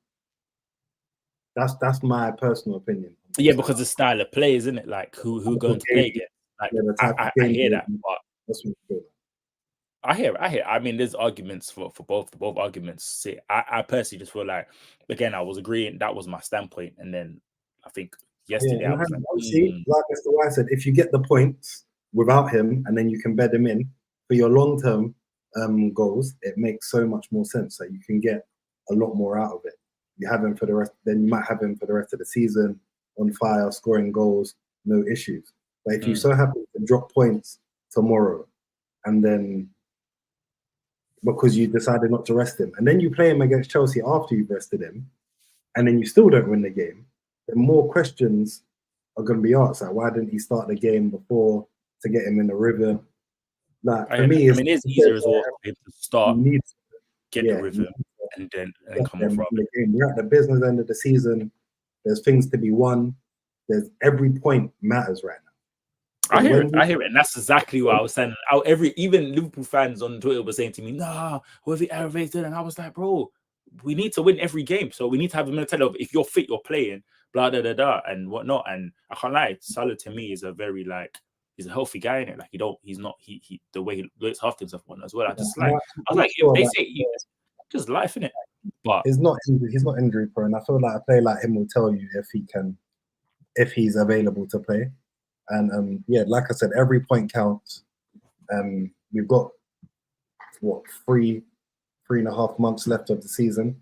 That's my personal opinion. Yeah, because the style of play, isn't it? Like who going to play again? Like I hear that, but that's what I feel. I hear. I mean, there's arguments for both arguments. I personally just feel like, again, I was agreeing. That was my standpoint, and then I think yesterday I was like, like Mr. White said, if you get the points without him, and then you can bed him in for your long-term goals, it makes so much more sense that you can get a lot more out of it. You have him for the rest, then you might have him for the rest of the season on fire, scoring goals, no issues. But if you so happen to drop points tomorrow, and then because you decided not to rest him, and then you play him against Chelsea after you've rested him, and then you still don't win the game, then more questions are going to be asked. Like, why didn't he start the game before to get him in the rhythm? Like, for me, it's easier as well to start, get the rhythm, and then come off the game. We're at the business end of the season. There's things to be won. There's every point matters right now. I hear it, and that's exactly what I was saying. Even Liverpool fans on Twitter were saying to me, "Nah, we're the elevated," and I was like, "Bro, we need to win every game, so we need to have a mentality of if you're fit, you're playing, blah da da da, and whatnot." And I can't lie, Salah to me is a very he's a healthy guy in it. Like he's not the way he looks after himself on as well. I was like, if they say just life in it, but he's not injury prone. I feel like a player like him will tell you if he's available to play. And like I said, every point counts. We've got 3.5 months left of the season.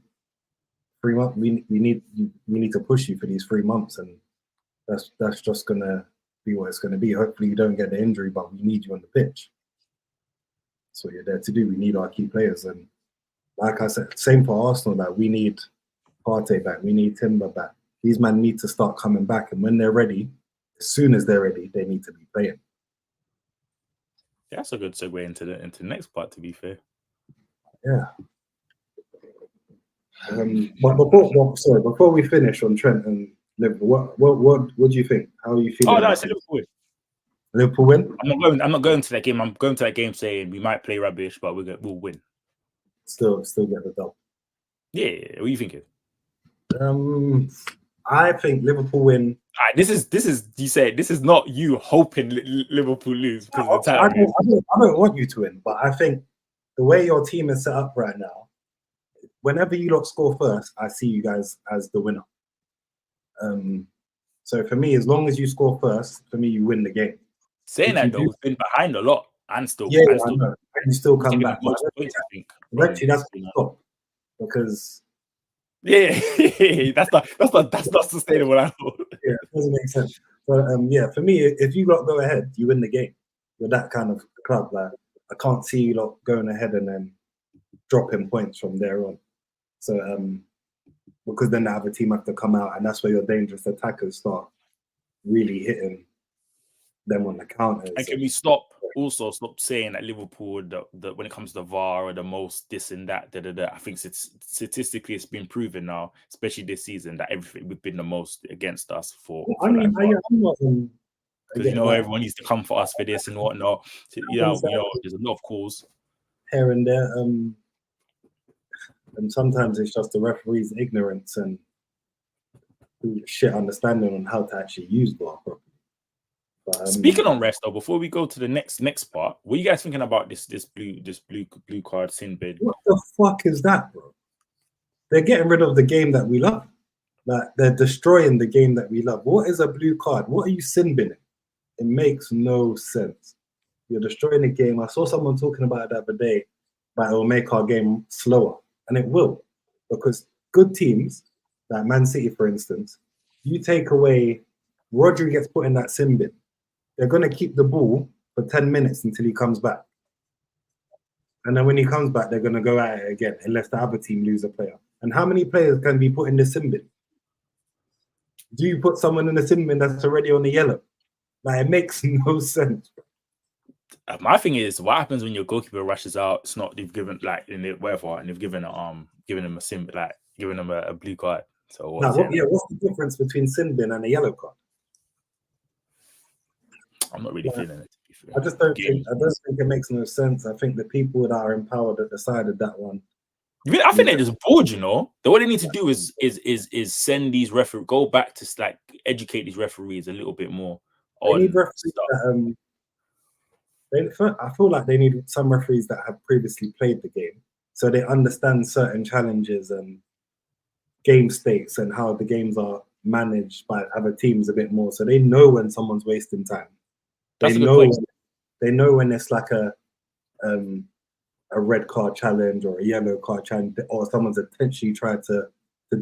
3 months. We need to push you for these 3 months, and that's just gonna be what it's gonna be. Hopefully, you don't get the injury, but we need you on the pitch. That's what you're there to do. We need our key players, and like I said, same for Arsenal. That we need Partey back. We need Timber back. These men need to start coming back, and when they're ready. As soon as they're ready, they need to be playing. That's a good segue into the next part, to be fair. Yeah. But before we finish on Trent and Liverpool, what do you think? How are you feeling? Oh no, it's Liverpool. Liverpool win. I'm not going to that game. I'm going to that game saying we might play rubbish, but we'll win. Still get the dub. Yeah. What are you thinking? I think Liverpool win. This is you say this is not you hoping Liverpool lose because of the title. I don't want you to win, but I think the way your team is set up right now, whenever you lot score first, I see you guys as the winner. So for me, as long as you score first, for me, you win the game. Saying that though, we've been behind a lot and still I know. And you still come back. Most points, I think. Actually, that's top because. Yeah, that's not sustainable at all. Yeah, it doesn't make sense. But for me, if you lot go ahead, you win the game. You're that kind of club. Like I can't see you lot going ahead and then dropping points from there on. So because then the other team have to come out, and that's where your dangerous attackers start really hitting them on the counters. And can we stop saying that Liverpool, the when it comes to the VAR, are the most this and that, I think statistically it's been proven now, especially this season, that we've been the most against us for. I'm not. Because everyone needs to come for us for this and whatnot. So, there's a lot of calls here and there, and sometimes it's just the referee's ignorance and shit understanding on how to actually use VAR properly. Speaking on rest, though, before we go to the next part, what are you guys thinking about this blue card sin bid? What the fuck is that, bro? They're getting rid of the game that we love. Like they're destroying the game that we love. What is a blue card? What are you sin binning? It makes no sense. You're destroying the game. I saw someone talking about it the other day, but it will make our game slower, and it will, because good teams, like Man City, for instance, you take away Rodri gets put in that sin bin. They're going to keep the ball for 10 minutes until he comes back. And then when he comes back, they're going to go at it again, unless the other team lose a player. And how many players can be put in the sin bin? Do you put someone in the sin bin that's already on the yellow? Like, it makes no sense. My thing is, what happens when your goalkeeper rushes out? It's not they've given like in the whatever, and they've given him a sim, like giving him a blue card. So what's the difference between sin bin and a yellow card? I'm not really feeling it. I just don't think it makes no sense. I think the people that are in power that decided that one. I think they're just bored, you know. What they need to do is send these referees, go back to like educate these referees a little bit more. They need referees that, I feel like they need some referees that have previously played the game, so they understand certain challenges and game states and how the games are managed by other teams a bit more, so they know when someone's wasting time. They know when it's like a red card challenge or a yellow card challenge, or someone's intentionally tried to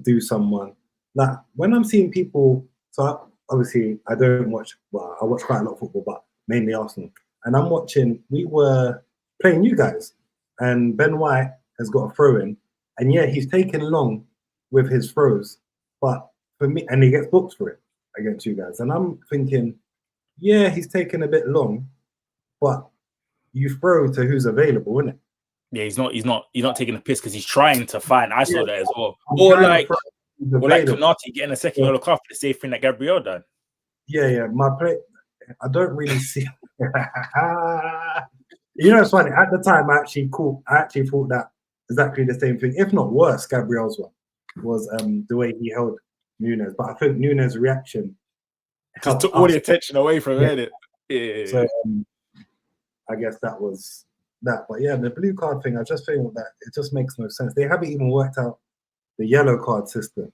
do someone. Like when I'm seeing people, so obviously I don't watch. Well, I watch quite a lot of football, but mainly Arsenal. And I'm watching. We were playing you guys, and Ben White has got a throw in, and yeah, he's taken long with his throws, but for me, and he gets booked for it against you guys. And I'm thinking, yeah, he's taken a bit long, but you throw to who's available, isn't it? Yeah, he's not taking a piss because he's trying to find. I saw that as well. Or like Konate getting a second yellow card for the same thing that Gabriel done. Yeah. My play, I don't really see. You know, it's funny. At the time, I actually thought that exactly the same thing, if not worse. Gabriel's one was the way he held Nunes, but I think Nunes' reaction just took all the attention away from it. Yeah. So I guess that was that. But yeah, the blue card thing, I just feel that it just makes no sense. They haven't even worked out the yellow card system,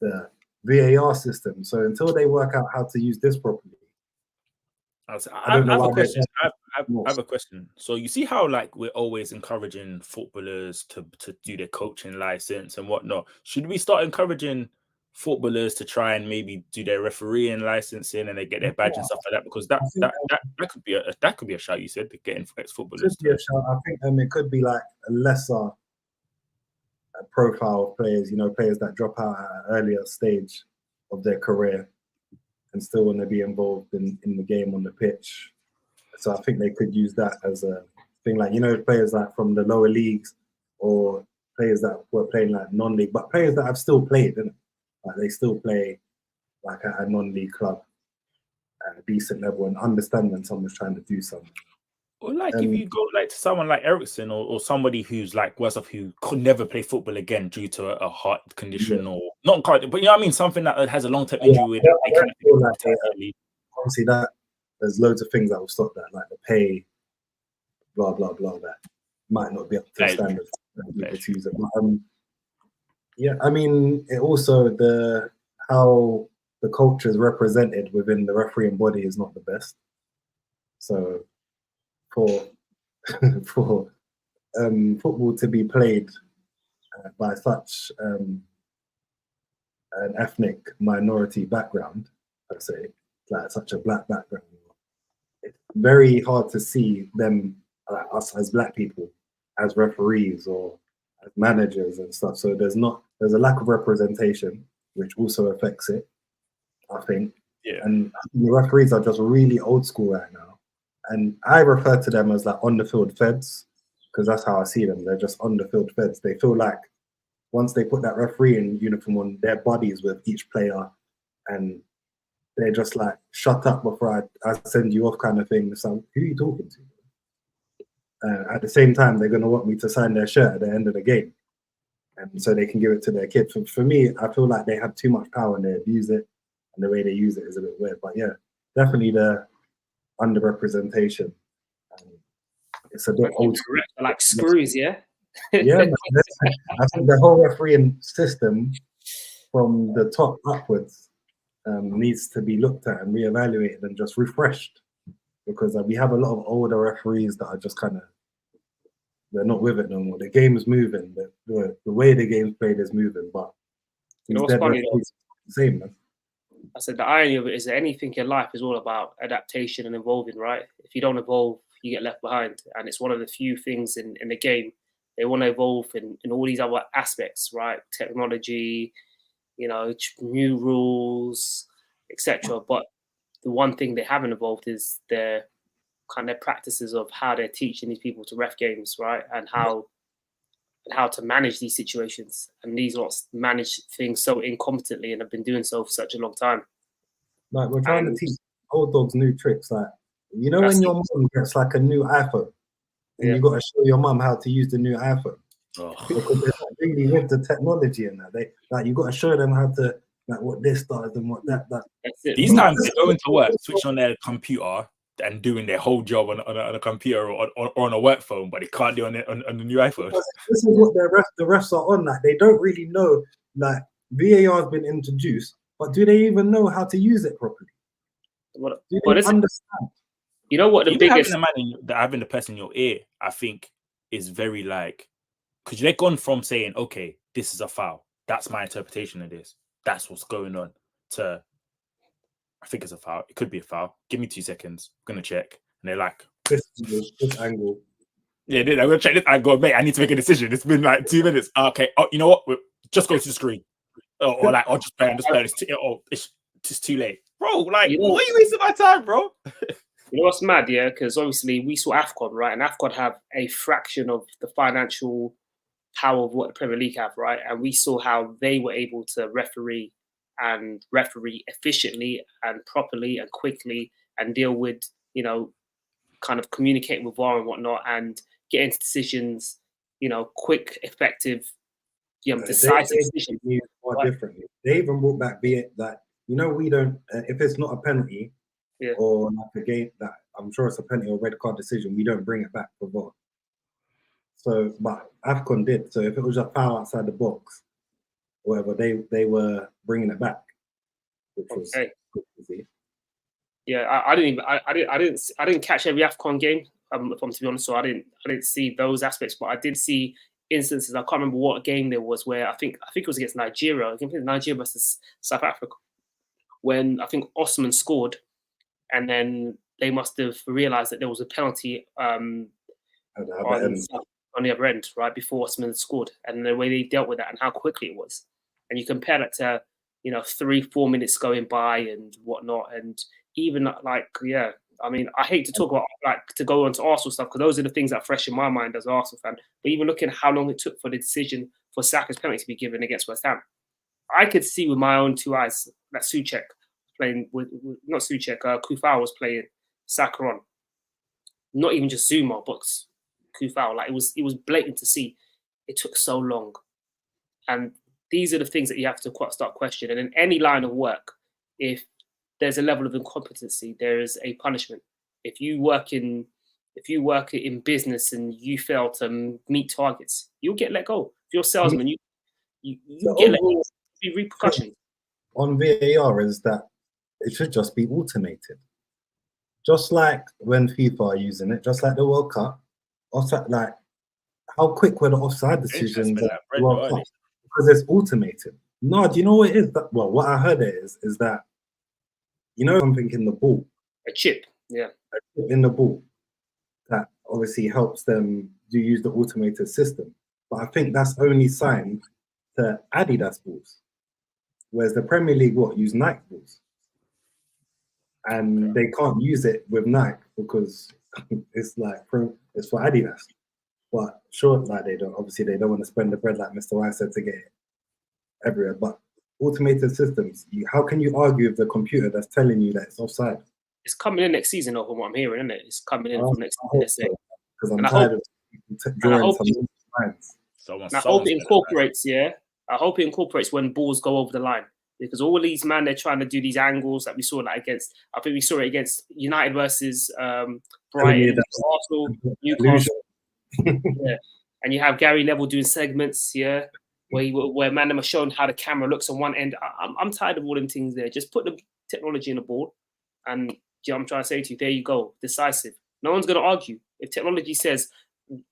the VAR system. So until they work out how to use this properly, I have a question. So you see how like we're always encouraging footballers to do their coaching license and whatnot. Should we start encouraging footballers to try and maybe do their refereeing licensing and they get their badge and stuff like that? Because that could be a shout. You said getting ex-footballers. Could be a shout. I think it could be like a lesser profile of players. You know, players that drop out at an earlier stage of their career and still want to be involved in the game on the pitch. So I think they could use that as a thing, like, you know, players like from the lower leagues or players that were playing like non-league, but players that have still played, isn't it? Like they still play like at a non-league club at a decent level and understand when someone's trying to do something. Or like if you go like to someone like Ericsson or somebody who's like worse off, who could never play football again due to a heart condition or not, but you know what I mean, something that has a long-term injury with it. Obviously, that there's loads of things that will stop that, like the pay, blah blah blah. That might not be up to standards to use it. But, yeah, I mean, it also how the culture is represented within the refereeing body is not the best. So for football to be played by such an ethnic minority background, per se, like such a black background, it's very hard to see them, like us as black people, as referees or as managers and stuff. So there's a lack of representation, which also affects it, I think. Yeah. And the referees are just really old school right now. And I refer to them as like on the field feds, because that's how I see them. They're just on the field feds. They feel like once they put that referee in uniform on, their buddies with each player, and they're just like, shut up before I send you off kind of thing. So who are you talking to? At the same time, they're going to want me to sign their shirt at the end of the game, and so they can give it to their kids. For me, I feel like they have too much power and they abuse it, and the way they use it is a bit weird. But yeah, definitely the underrepresentation. It's a bit old school. Like screws, yeah? Yeah, man, I think the whole refereeing system from the top upwards needs to be looked at and reevaluated and just refreshed, because we have a lot of older referees that are just kind of, they're not with it no more. The game is moving. The way the game's played is moving, but you know what's funny though? The same, man. I said the irony of it is that anything in life is all about adaptation and evolving, right? If you don't evolve, you get left behind. And it's one of the few things in the game. They want to evolve in all these other aspects, right? Technology, you know, new rules, etc. But the one thing they haven't evolved is their practices of how they're teaching these people to ref games, right? And how to manage these situations. And these lots manage things so incompetently and have been doing so for such a long time. Like, we're trying to teach old dogs new tricks. Like, you know, when your mom gets like a new iPhone and you got to show your mom how to use the new iPhone. Because they're not really with the technology in that. You got to show them how to, like, what this does and what that. That's it. These times they go into work, switch on their computer and doing their whole job on a computer or on a work phone, but they can't do it on the new iPhone. This is what the refs are on. Like, they don't really know. Like, VAR has been introduced, but do they even know how to use it properly? Do they understand? You know what the biggest having the person in your ear, I think, is very like, because they've gone from saying, okay, this is a foul. That's my interpretation of this. That's what's going on. To, I think it's a foul. It could be a foul. Give me 2 seconds. I'm gonna check. And they're like, this angle. Yeah, I'm gonna check this angle, mate. I need to make a decision. It's been like 2 minutes. Okay. Oh, you know what? Just go to the screen. Or like, I'll just play. It's just too late, bro. Like, what are you wasting my time, bro? You know what's mad, yeah? Because obviously we saw AFCON, right? And AFCON have a fraction of the financial power of what the Premier League have, right? And we saw how they were able to referee efficiently and properly and quickly and deal with, you know, kind of communicating with VAR and whatnot and get into decisions, you know, quick, effective, decisive decisions. Differently. They even brought back that, you know, we don't, if it's not a penalty, or like a game that I'm sure it's a penalty or red card decision, we don't bring it back for VAR. So, but AFCON did. So if it was a foul outside the box, or whatever, they were bringing it back, which was good to see. Yeah, I didn't catch every AFCON game. If I'm to be honest, so I didn't see those aspects, but I did see instances. I can't remember what game there was where I think it was against Nigeria. I think it was Nigeria versus South Africa, when I think Osman scored. And then they must have realised that there was a penalty on the other end, right, before Osman scored. And the way they dealt with that and how quickly it was. And you compare that to, you know, 3-4 minutes going by and whatnot. And even like, I mean, I hate to talk about, like, to go on to Arsenal stuff, because those are the things that are fresh in my mind as an Arsenal fan. But even looking at how long it took for the decision for Saka's penalty to be given against West Ham, I could see with my own 2 eyes that Souček playing with not Souček, Kufau was playing Saka on. Not even just Zuma, but Kufau. Like, it was blatant to see. It took so long. And these are the things that you have to start questioning. And in any line of work, if there's a level of incompetency, there is a punishment. If you work in business and you fail to meet targets, you'll get let go. If you're a salesman, you get let go. Be repercussions. On VAR is that it should just be automated. Just like when FIFA are using it, just like the World Cup. Offside, like, how quick were the offside decisions at the World Cup? Because it's automated. No, do you know what it is? Well, what I heard is that, you know, something in the ball. A chip, yeah. A chip in the ball that obviously helps them use the automated system. But I think that's only signed to Adidas balls. Whereas the Premier League, use Nike balls. And they can't use it with Nike because it's like, it's for Adidas. But sure, like, they don't want to spend the bread, like Mr. White said, to get it everywhere. But automated systems, how can you argue with the computer that's telling you that it's offside? It's coming in next season, from what I'm hearing, isn't it? It's coming in from next season. Because I'm tired of drawing some lines. I hope it incorporates, I hope it incorporates when balls go over the line. Because all these they're trying to do these angles that we saw against. I think we saw it against United versus Brighton, Arsenal, Newcastle. And you have Gary Neville doing segments, where man them are showing how the camera looks on one end. I'm tired of all them things there. Just put the technology in the board, and I'm trying to say to you, there you go, decisive. No one's going to argue if technology says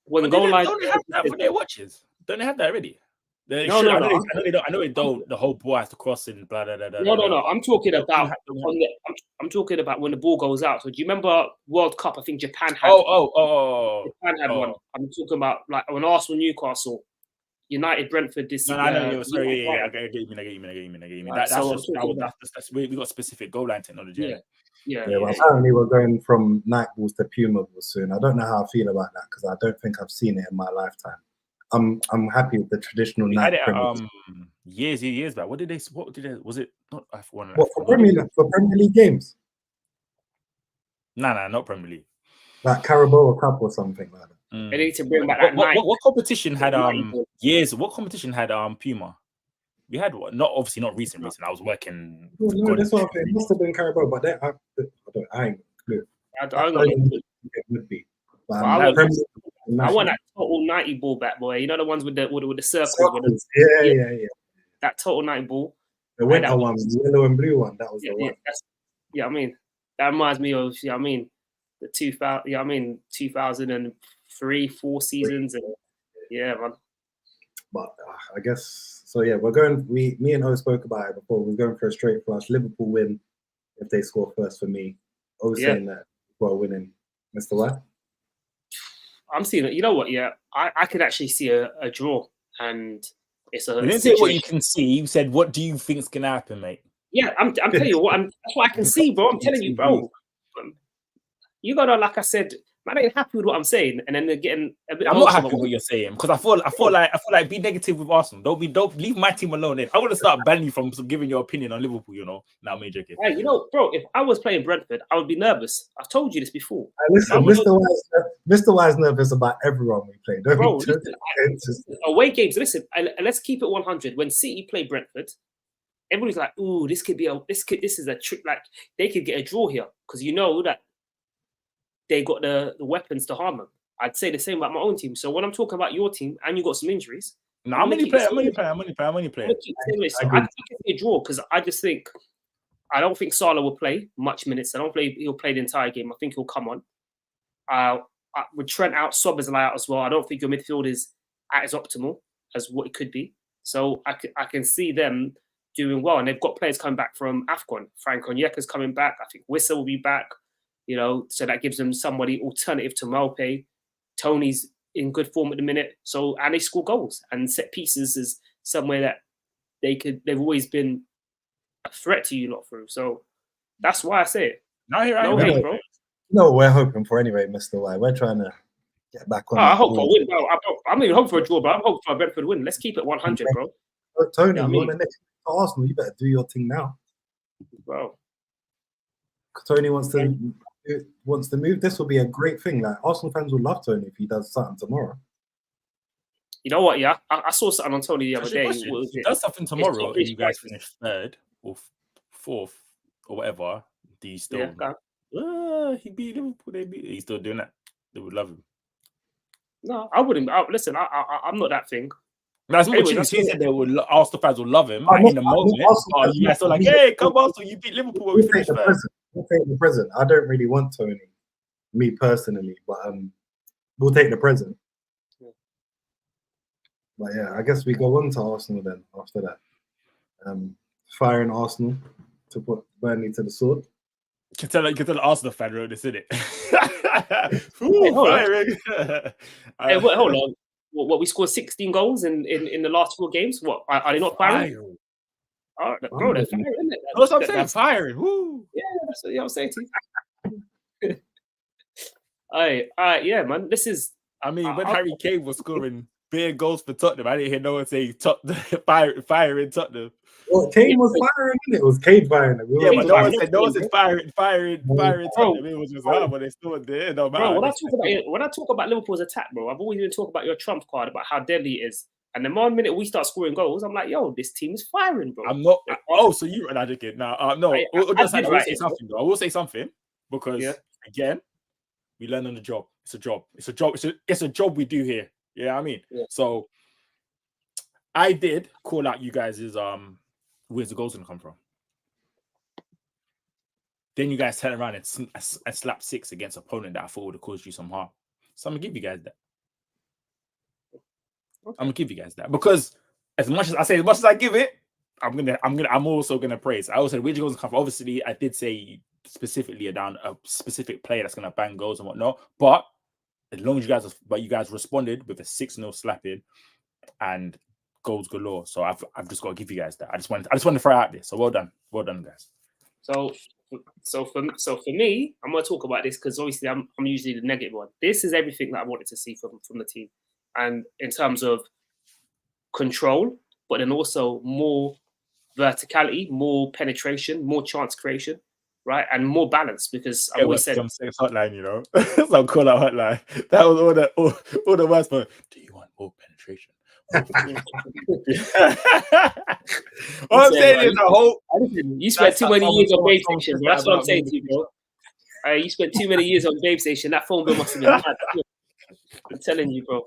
when goal line. Don't they have that for their watches? Don't they have that already? I No. know it don't. The whole ball has to cross and blah blah blah. No. I'm talking about I'm talking about when the ball goes out. So do you remember World Cup? I think Japan had. Japan had one. I'm talking about like when Arsenal, Newcastle, United, Brentford. This. No, I know. Sorry, I get you. Right, that's we got specific goal line technology. Yeah. Well, apparently we're going from Nike balls to Puma balls soon. I don't know how I feel about that because I don't think I've seen it in my lifetime. I'm happy with the traditional Nike. Years back. What did they? Was it not F1? What for Premier League games? No, not Premier League. Like Carabao Cup or something like that. They need to bring back that. What competition had What competition had Puma? We had one. Obviously not recent. I was working. No, that's what it must have been Carabao, but I ain't clue. I don't know. It would be. I want that total 90 ball back, boy. You know the ones with the circles. Yeah. That total 90 ball. The winter one, the yellow and blue one. That was the one. I mean, that reminds me of. The 2000. 2003, 4 seasons, and man. But I guess so. Yeah, we're going. Me and O spoke about it before. We're going for a straight flush. Liverpool win if they score first for me. O saying that we're winning. Mr. White. I'm seeing it. You know what? Yeah, I could actually see a draw, and it's a. You didn't say what you can see. You said, "What do you think's gonna happen, mate?" Yeah, I'm telling you what. That's what I can see, bro. I'm telling you, bro. You gotta, like I said, man, ain't happy with what I'm saying, and then they're getting a bit. I'm not happy with what you're saying because I feel like be negative with Arsenal. Don't leave my team alone. I want to start banning you from giving your opinion on Liverpool. Nah, I'm joking. Hey, bro, if I was playing Brentford, I would be nervous. I've told you this before. Listen, Mr. Wise nervous about everyone we play. Bro, away games. Listen, let's keep it 100. When City play Brentford, everybody's like, "Ooh, this is a trick. Like they could get a draw here because you know that." They got the weapons to harm them. I'd say the same about my own team. So when I'm talking about your team and you got some injuries, I'm only playing. I can see a draw because I just think I don't think Salah will play much minutes. I don't think he'll play the entire game. I think he'll come on. With Trent out, Szoboszlai out as well. I don't think your midfield is as optimal as what it could be. So I can see them doing well, and they've got players coming back from AFCON. Frank Onyeka's coming back. I think Wissa will be back. So that gives them somebody alternative to Malpe. Tony's in good form at the minute. So, and they score goals and set pieces is somewhere that they've always been a threat to you lot through. So that's why I say it. No hate, bro. You know what we're hoping for anyway, Mr. White. We're trying to get back on. I hope for a win, bro. I'm not even hoping for a draw, but I'm hoping for a Brentford win. Let's keep it 100, bro. Tony, you want the next Arsenal? You better do your thing now, bro. Tony wants to move. This will be a great thing. Like Arsenal fans will love Tony if he does something tomorrow. You know what? Yeah, I saw something on Tony the other day. He does something tomorrow, and you guys finish 3rd or 4th or whatever. Do you still? He beat Liverpool. He's still doing that. They would love him. No, I wouldn't. Listen, I'm not that thing. That's what you said. Arsenal fans will love him in the moment. You guys are like, "Hey, come on! So you beat Liverpool. We finished 3rd." We'll take the present. I don't really want Tony, me personally, but we'll take the present. Yeah. But yeah, I guess we go on to Arsenal then after that. Firing Arsenal to put Burnley to the sword. You can tell the Arsenal fan wrote this, isn't it? Hold on. What we scored 16 goals in the last 4 games? What are they not firing? Oh, bro, they're firing, isn't it? That's what I'm saying. Firing. Woo. Yeah, that's what I'm saying to you. Yeah, man. This is. I mean, when Harry Kane was scoring big goals for Tottenham, I didn't hear no one say firing Tottenham. Well, Kane was firing, it was Kane firing. Yeah, but no one said firing Tottenham. It was just but they still there. No matter. Bro, when I talk about Liverpool's attack, bro, I've always been talking about your trump card about how deadly it is. And the one minute we start scoring goals, I'm like, yo, this team is firing, bro. I'm not. So you and I get now. No, I will say something, bro. I will say something because again, we learn on the job. It's a job. It's a job we do here. Yeah, I mean, so I did call out you guys' where's the goals gonna come from? Then you guys turn around and slap 6 against an opponent that I thought would have caused you some harm. So I'm gonna give you guys that. Okay. I'm gonna give you guys that because as much as I give it, I'm also gonna praise. I also said where's the goals gonna come from? Obviously, I did say specifically down a specific player that's gonna bang goals and whatnot, but as long as you guys responded with a 6-0 slapping and goals galore. So I've just got to give you guys that. I just wanted to throw out this. So well done, guys. So for me, I'm gonna talk about this because obviously I'm usually the negative one. This is everything that I wanted to see from the team, and in terms of control, but then also more verticality, more penetration, more chance creation. Right, and more balance because I always said some sex hotline, you know, some call out hotline. That was all the words. But do you want more penetration? All I'm saying is you spent too many years on Babe Station. That's what I'm saying to you, bro. You spent too many years on Babe Station. That phone bill must have been mad. I'm telling you, bro.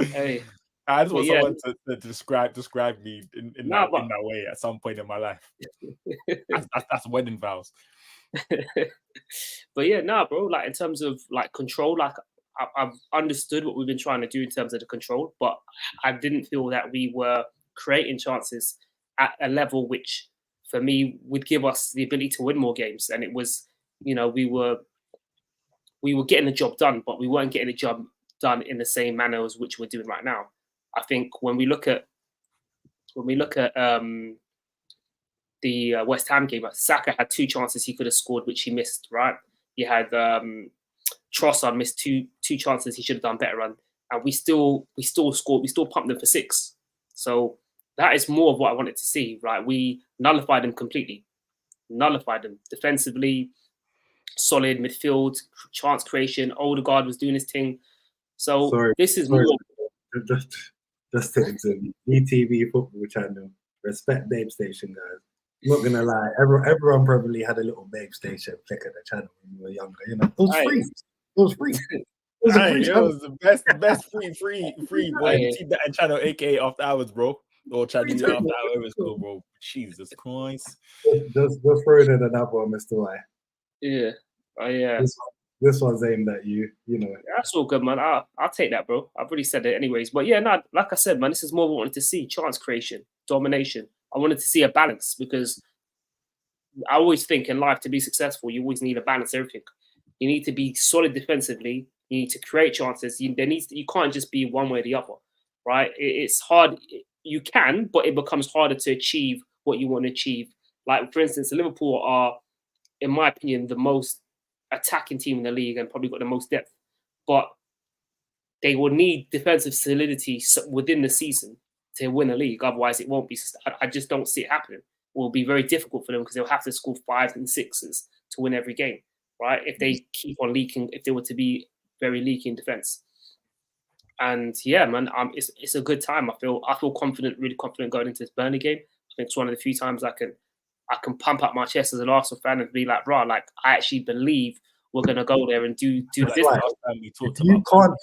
Hey. I just want someone to describe me in that way at some point in my life. That's wedding vows. But yeah, bro. Like in terms of like control, like I've understood what we've been trying to do in terms of the control, but I didn't feel that we were creating chances at a level which, for me, would give us the ability to win more games. And it was, you know, we were getting the job done, but we weren't getting the job done in the same manner as which we're doing right now. I think when we look at the West Ham game, Saka had 2 chances he could have scored, which he missed. Right, you had Trossard missed two chances he should have done better on, and we still scored. We still pumped them for 6. So that is more of what I wanted to see. Right, we nullified them completely, nullified them defensively, solid midfield, chance creation. Odegaard was doing his thing. So this is more. Just to ETV football channel. Respect Babe Station, guys. I'm not gonna lie, everyone probably had a little Babe Station flick at the channel when we were younger. You know, it was free. It was free. It was the best free betting channel, aka After Hours, bro. Or channel After Hours, cool, bro. Jesus Christ. Just throw in another one, Mr. Y. Yeah. Yeah. This one's aimed at you, you know. That's all good, man. I'll take that, bro. I've already said it anyways. But yeah, like I said, man, this is more what I wanted to see. Chance creation, domination. I wanted to see a balance because I always think in life to be successful, you always need to balance everything. You need to be solid defensively. You need to create chances. You can't just be one way or the other, right? It's hard. You can, but it becomes harder to achieve what you want to achieve. Like, for instance, Liverpool are, in my opinion, the most attacking team in the league and probably got the most depth, but they will need defensive solidity within the season to win a league. Otherwise, it won't be. I just don't see it happening. It will be very difficult for them because they'll have to score 5s and 6s to win every game, right? If they keep on leaking, if they were to be very leaky in defense. And yeah, man, it's a good time. I feel confident, really confident going into this Burnley game. I think it's one of the few times I can pump up my chest as an Arsenal fan and be like, bro, like I actually believe we're gonna go there and do the business. Last time we talked about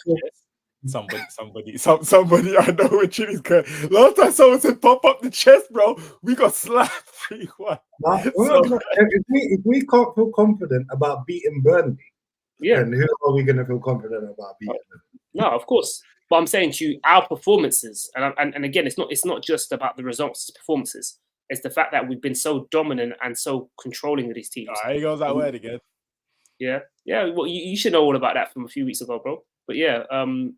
somebody I know with Chili's going. Last time someone said pump up the chest, bro, we got slapped 3-1. If we can't feel confident about beating Burnley, then who are we gonna feel confident about beating? No, of course. But I'm saying to you, our performances, and again, it's not just about the results, it's performances. It's the fact that we've been so dominant and so controlling of these teams. Here goes that word again. Yeah. Well, you should know all about that from a few weeks ago, bro. But yeah, and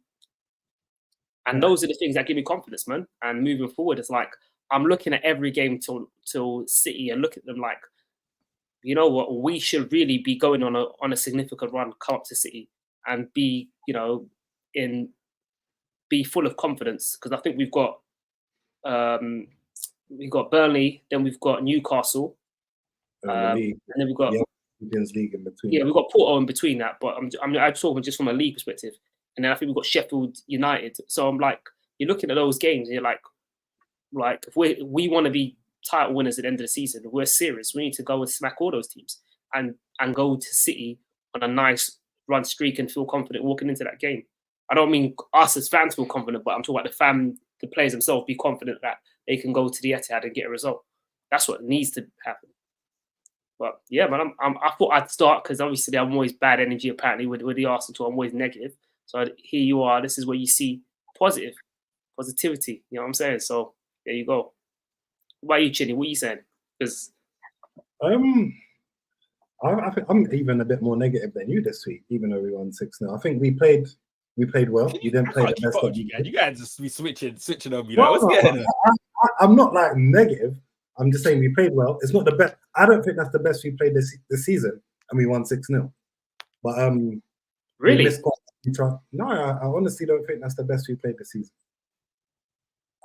those are the things that give me confidence, man. And moving forward, it's like I'm looking at every game till City and look at them like, you know what, we should really be going on a significant run, come up to City and be, you know, be full of confidence because I think we've got Burnley, then we've got Newcastle, and then we've got Champions League in between. Yeah, we've got Porto in between that, but I'm talking just from a league perspective. And then I think we've got Sheffield United. So I'm like, you're looking at those games, and you're like if we want to be title winners at the end of the season, we're serious. We need to go and smack all those teams and go to City on a nice run streak and feel confident walking into that game. I don't mean us as fans feel confident, but I'm talking about the fan the players themselves be confident that they can go to the Etihad and get a result. That's what needs to happen. But yeah, man, I thought I'd start because obviously I'm always bad energy apparently with the Arsenal. I'm always negative. So here you are. This is where you see positivity. You know what I'm saying? So there you go. What about you, Chinny? What are you saying? Because I think I'm even a bit more negative than you this week, even though we won 6-0. I think we played well. We didn't play the best of you guys. You guys just be switching on me. No, I'm not like negative. I'm just saying we played well. It's not the best. I don't think that's the best we played this season, and we won 6-0. But really, no, I honestly don't think that's the best we played this season.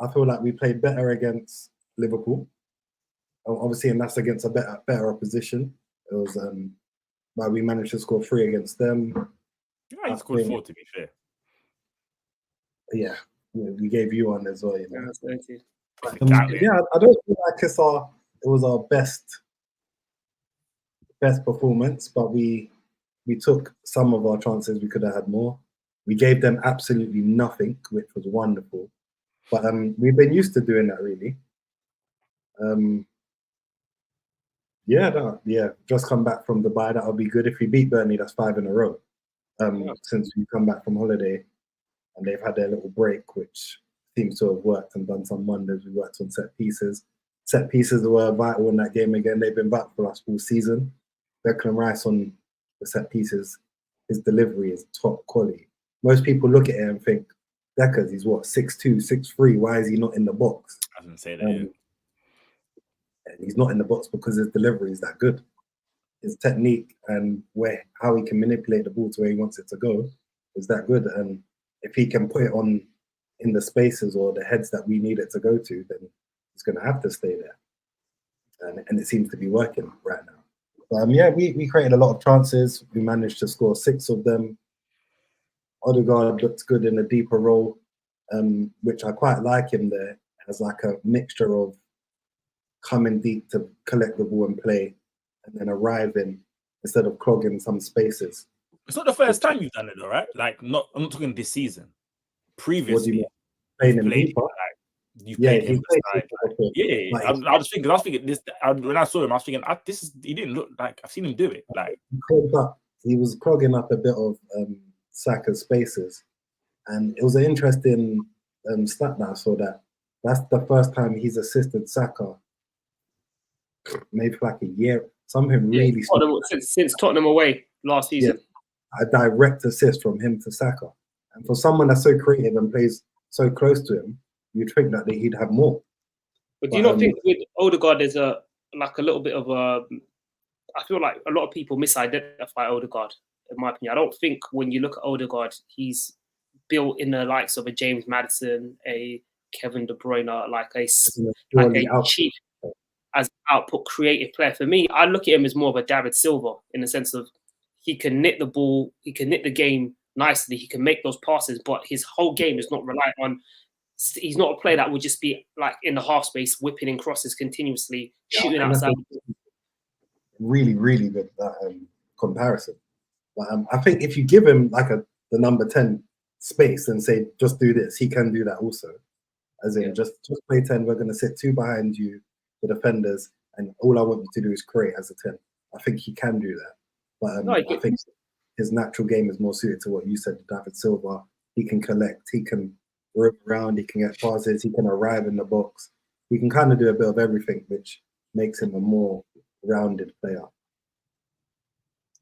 I feel like we played better against Liverpool, obviously, and that's against a better opposition. It was but we managed to score 3 against them. Yeah, he scored 4 to be fair. Yeah, we gave you one as well. You know. Yeah, I don't feel like it was our best performance, but we took some of our chances. We could have had more. We gave them absolutely nothing, which was wonderful. But we've been used to doing that, really. Just come back from Dubai. That'll be good. If we beat Burnley, that's 5 in a row. Since we come back from holiday, and they've had their little break, which seems to have worked and done some wonders. We worked on set pieces. Set pieces were vital in that game again. They've been back for us all season. Declan Rice on the set pieces, his delivery is top quality. Most people look at it and think, Deckers, he's what, 6'2", 6'3", why is he not in the box? I didn't say that. And he's not in the box because his delivery is that good. His technique and how he can manipulate the ball to where he wants it to go is that good. And if he can put it on in the spaces or the heads that we need it to go to, then he's going to have to stay there. And it seems to be working right now. We created a lot of chances. We managed to score 6 of them. Odegaard looks good in a deeper role, which I quite like him there, as like a mixture of coming deep to collect the ball and play, and then arriving instead of clogging some spaces. It's not the first time you've done it, though, right? Like, I'm not talking this season. Previously, playing him deeper. You played him beside. I was thinking this when I saw him. I was thinking, he didn't look like I've seen him do it. Like he was clogging up a bit of Saka's spaces, and it was an interesting stat that I saw that that's the first time he's assisted Saka maybe for like a year. Something really since Tottenham away last season. A direct assist from him to Saka, and for someone that's so creative and plays so close to him, you'd think that he'd have more. But do you not think with Odegaard there's a little bit of a? I feel like a lot of people misidentify Odegaard. In my opinion, I don't think when you look at Odegaard, he's built in the likes of a James Maddison, a Kevin De Bruyne, like a cheap as output creative player. For me, I look at him as more of a David Silva in the sense of he can knit the ball, he can knit the game nicely, he can make those passes, but his whole game is not reliant on. He's not a player that would just be like in the half space, whipping in crosses continuously, shooting outside. Really, really good that comparison. But I think if you give him like the number 10 space and say just do this, he can do that also. As in just play 10. We're going to sit 2 behind you, the defenders, and all I want you to do is create as a 10. I think he can do that. But I think his natural game is more suited to what you said, David Silva. He can collect, he can rope around, he can get passes, he can arrive in the box. He can kind of do a bit of everything, which makes him a more rounded player.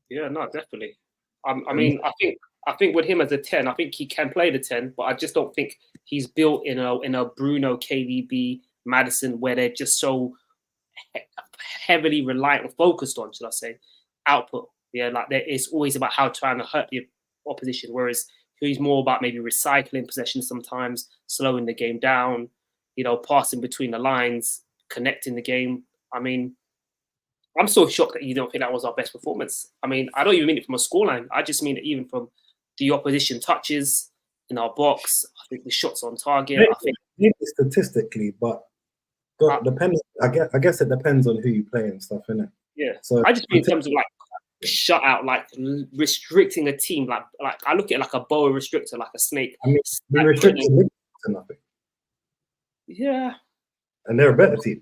Yeah, no, definitely. I mean, I think with him as a 10, I think he can play the 10, but I just don't think he's built in a Bruno, KDB, Maddison, where they're just so heavily reliant and focused on, should I say, output. Yeah, like it's always about how trying to hurt the opposition, whereas he's more about maybe recycling possession sometimes, slowing the game down, passing between the lines, connecting the game. I mean, I'm so shocked that you don't think that was our best performance. I mean, I don't even mean it from a scoreline. I just mean it even from the opposition touches in our box. I think the shots on target. Maybe statistically, but depends. I guess it depends on who you play and stuff, innit? Yeah. So I just mean in terms of like shut out, like restricting a team, like I look at it like a boa restrictor, like a snake. I mean, we restricted to nothing. Yeah. And they're a better team.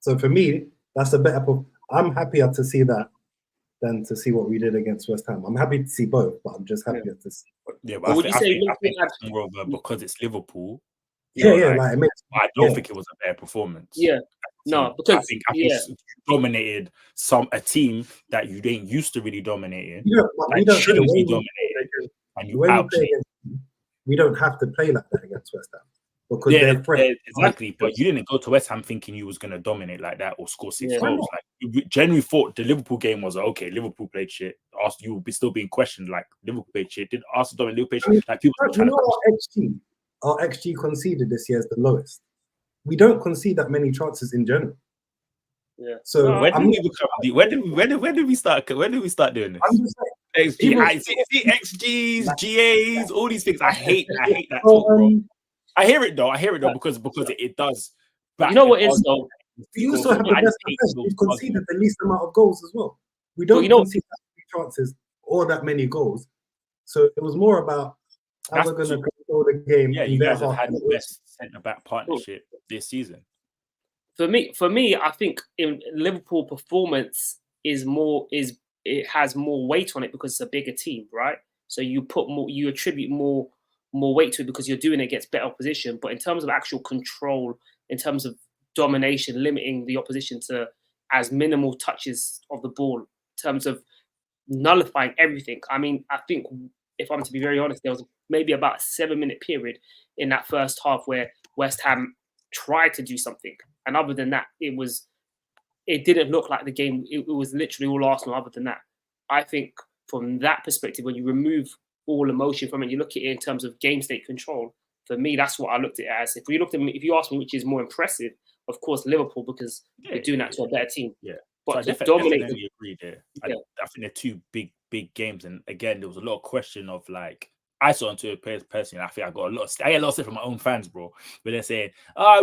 So for me, that's a better. I'm happier to see that than to see what we did against West Ham. I'm happy to see both, but I'm just happier to see. Yeah, but I think that's more of a, because it's Liverpool. Yeah, like it makes, I don't think it was a better performance. Yeah. No, because I think dominated a team that you didn't used to really dominating. We don't shouldn't be dominated. And you outplayed. We don't have to play like that against West Ham because they're friends. Exactly. But you didn't go to West Ham thinking you was going to dominate like that or score 6 goals. Like, you genuinely thought the Liverpool game was okay. Liverpool played shit. You will be still being questioned like Liverpool played shit. Did Arsenal dominate? Liverpool played shit. Like people trying to. Our XG conceded this year is the lowest. We don't concede that many chances in general. Yeah. So when did we start doing this? I'm just saying, XGs, GAs, all these things. I hate that talk, bro. I hear it though because it does. You know what is though? We also have the best defense. We've conceded the least amount of goals as well. We don't concede that many chances or that many goals. So it was more about how we're going to control the game. Yeah, you guys have had the best centre-back partnership this season. For me, I think in Liverpool performance it has more weight on it because it's a bigger team, right? So you attribute more weight to it because you're doing it against better opposition. But in terms of actual control, in terms of domination, limiting the opposition to as minimal touches of the ball, in terms of nullifying everything. I mean, I think if I'm to be very honest, there was maybe about a 7-minute period in that first half where West Ham tried to do something. And other than that, it didn't look like the game. It was literally all Arsenal other than that. I think from that perspective, when you remove all emotion from it, you look at it in terms of game state control. For me, that's what I looked at it as. If you ask me which is more impressive, of course, Liverpool, because they're doing that to a better team. Yeah. But so I definitely agree there. I think they're two big games. And again, there was a lot of question of like, I saw on Twitter personally, I think I get a lot of stuff from my own fans, bro. But they're saying,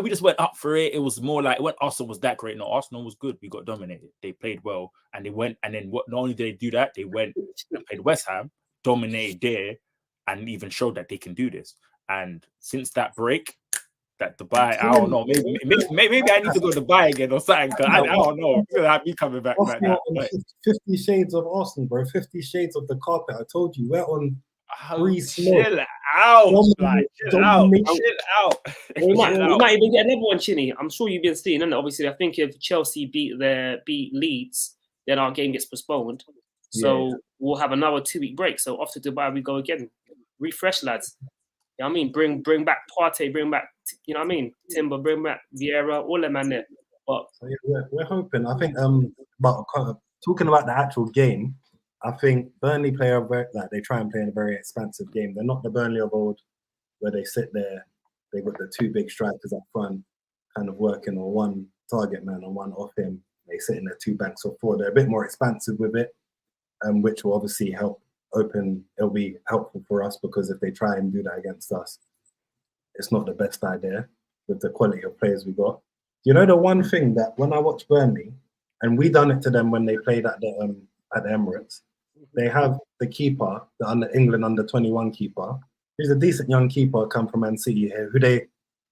we just went up for it. It was more like when Arsenal was that great. No, Arsenal was good. We got dominated. They played well. And they went, and then not only did they do that, they went and played West Ham, dominated there, and even showed that they can do this. And since that break, that Dubai, I don't know. Maybe I need to go to Dubai again or something. I don't know. It's gonna have me coming back. 50 shades of Arsenal, bro. 50 shades of the carpet. I told you, we're on. Chill out. Chill out. We might even get another one, Chinny. I'm sure you've been seeing, and obviously, I think if Chelsea beat Leeds, then our game gets postponed. So we'll have another 2-week break. So off to Dubai we go again. Refresh, lads. You know what I mean? Bring back Partey, bring back, you know what I mean? Timber, bring back Vieira, all them man there. But we're hoping. I think about talking about the actual game. I think Burnley they try and play in a very expansive game. They're not the Burnley of old, where they sit there. They got the two big strikers up front, kind of working on one target man and one off him. They sit in their 2 banks of 4. They're a bit more expansive with it, which will obviously help open. It'll be helpful for us because if they try and do that against us, it's not the best idea with the quality of players we got. You know, the one thing that when I watch Burnley, and we done it to them when they played at the Emirates. They have the keeper, the England under-21 keeper. He's a decent young keeper, come from Man City here, who they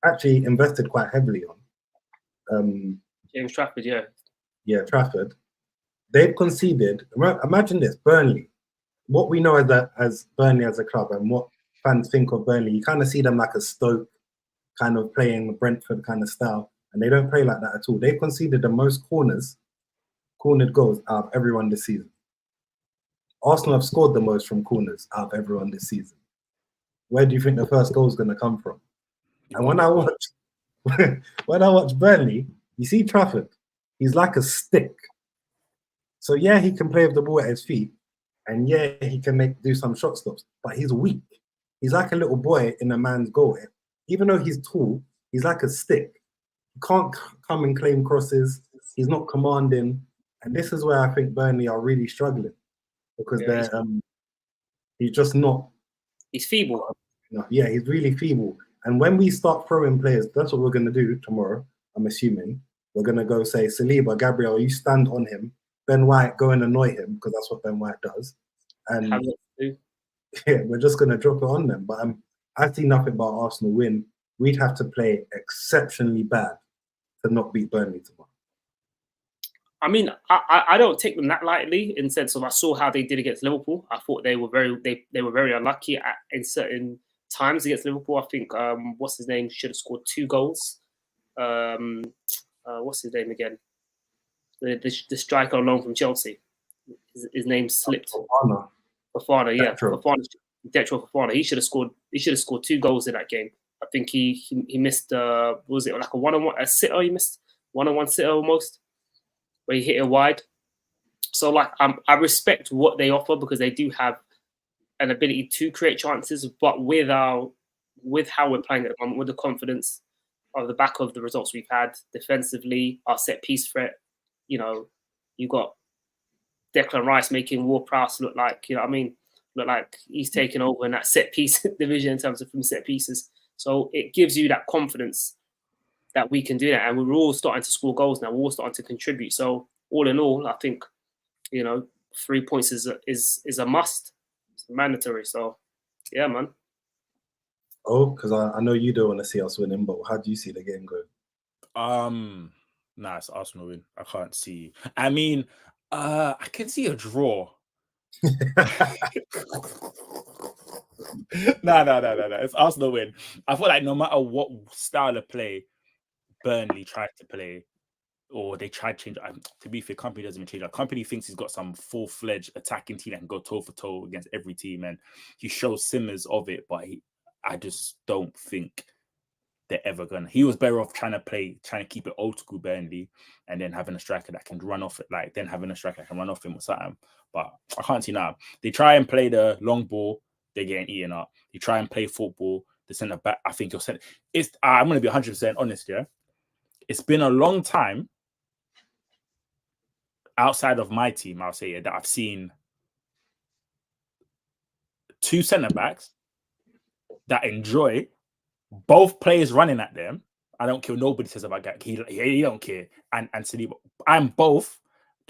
actually invested quite heavily on. James Trafford, yeah. Yeah, Trafford. They've conceded. Imagine this, Burnley. What we know as Burnley as a club and what fans think of Burnley, you kind of see them like a Stoke, kind of playing Brentford kind of style, and they don't play like that at all. They've conceded the most cornered goals out of everyone this season. Arsenal have scored the most from corners out of everyone this season. Where do you think the first goal is going to come from? And when I watch Burnley, you see Trafford, he's like a stick. So yeah, he can play with the ball at his feet, and yeah, he can do some shot stops, but he's weak. He's like a little boy in a man's goal. Even though he's tall, he's like a stick. He can't come and claim crosses. He's not commanding. And this is where I think Burnley are really struggling because he's just not. He's feeble. Yeah, he's really feeble. And when we start throwing players, that's what we're going to do tomorrow, I'm assuming. We're going to go say, Saliba, Gabriel, you stand on him. Ben White, go and annoy him because that's what Ben White does. And yeah, we're just going to drop it on them. But I see nothing but Arsenal win. we'd have to play exceptionally bad to not beat Burnley tomorrow. I mean, I don't take them that lightly in the sense of I saw how they did against Liverpool. I thought they were very unlucky in certain times against Liverpool. I think what's his name should have scored 2 goals. What's his name again? The striker on loan from Chelsea. His name slipped. Fofana, yeah. Fofana. He should have scored 2 goals in that game. I think he missed was it like a one-on-one a sitter? He missed one-on-one sitter almost, where he hit it wide. So like I respect what they offer because they do have an ability to create chances, but with how we're playing at the moment, with the confidence of the back of the results we've had defensively, our set piece threat, you know, you got Declan Rice making Ward-Prowse look like, you know what I mean, look like he's taken over in that set piece division in terms of from set pieces. So it gives you that confidence that we can do that. And we're all starting to score goals now. We're all starting to contribute. So all in all, I think, you know, 3 points is a must. It's mandatory. So yeah, man. Oh, because I know you don't want to see us winning, but how do you see the game going? Nah, it's Arsenal win. I can't see. I mean, I can see a draw. No. It's Arsenal win. I feel like no matter what style of play Burnley tried to play, or they tried to change. To be fair, Company doesn't even change. Like, Company thinks he's got some full-fledged attacking team that can go toe for toe against every team, and he shows simmers of it. But I just don't think they're ever gonna. He was better off trying to keep it old school Burnley, and then having a striker that can run off it, then having a striker that can run off him or something. But I can't see now. They try and play the long ball, they're getting eaten up. They try and play football, the centre back. I think you're saying it's. I'm gonna be 100% honest, yeah. It's been a long time outside of my team, I'll say, that I've seen 2 centre backs that enjoy both players running at them. I don't care what nobody says about that. He don't care. And Saliba, and both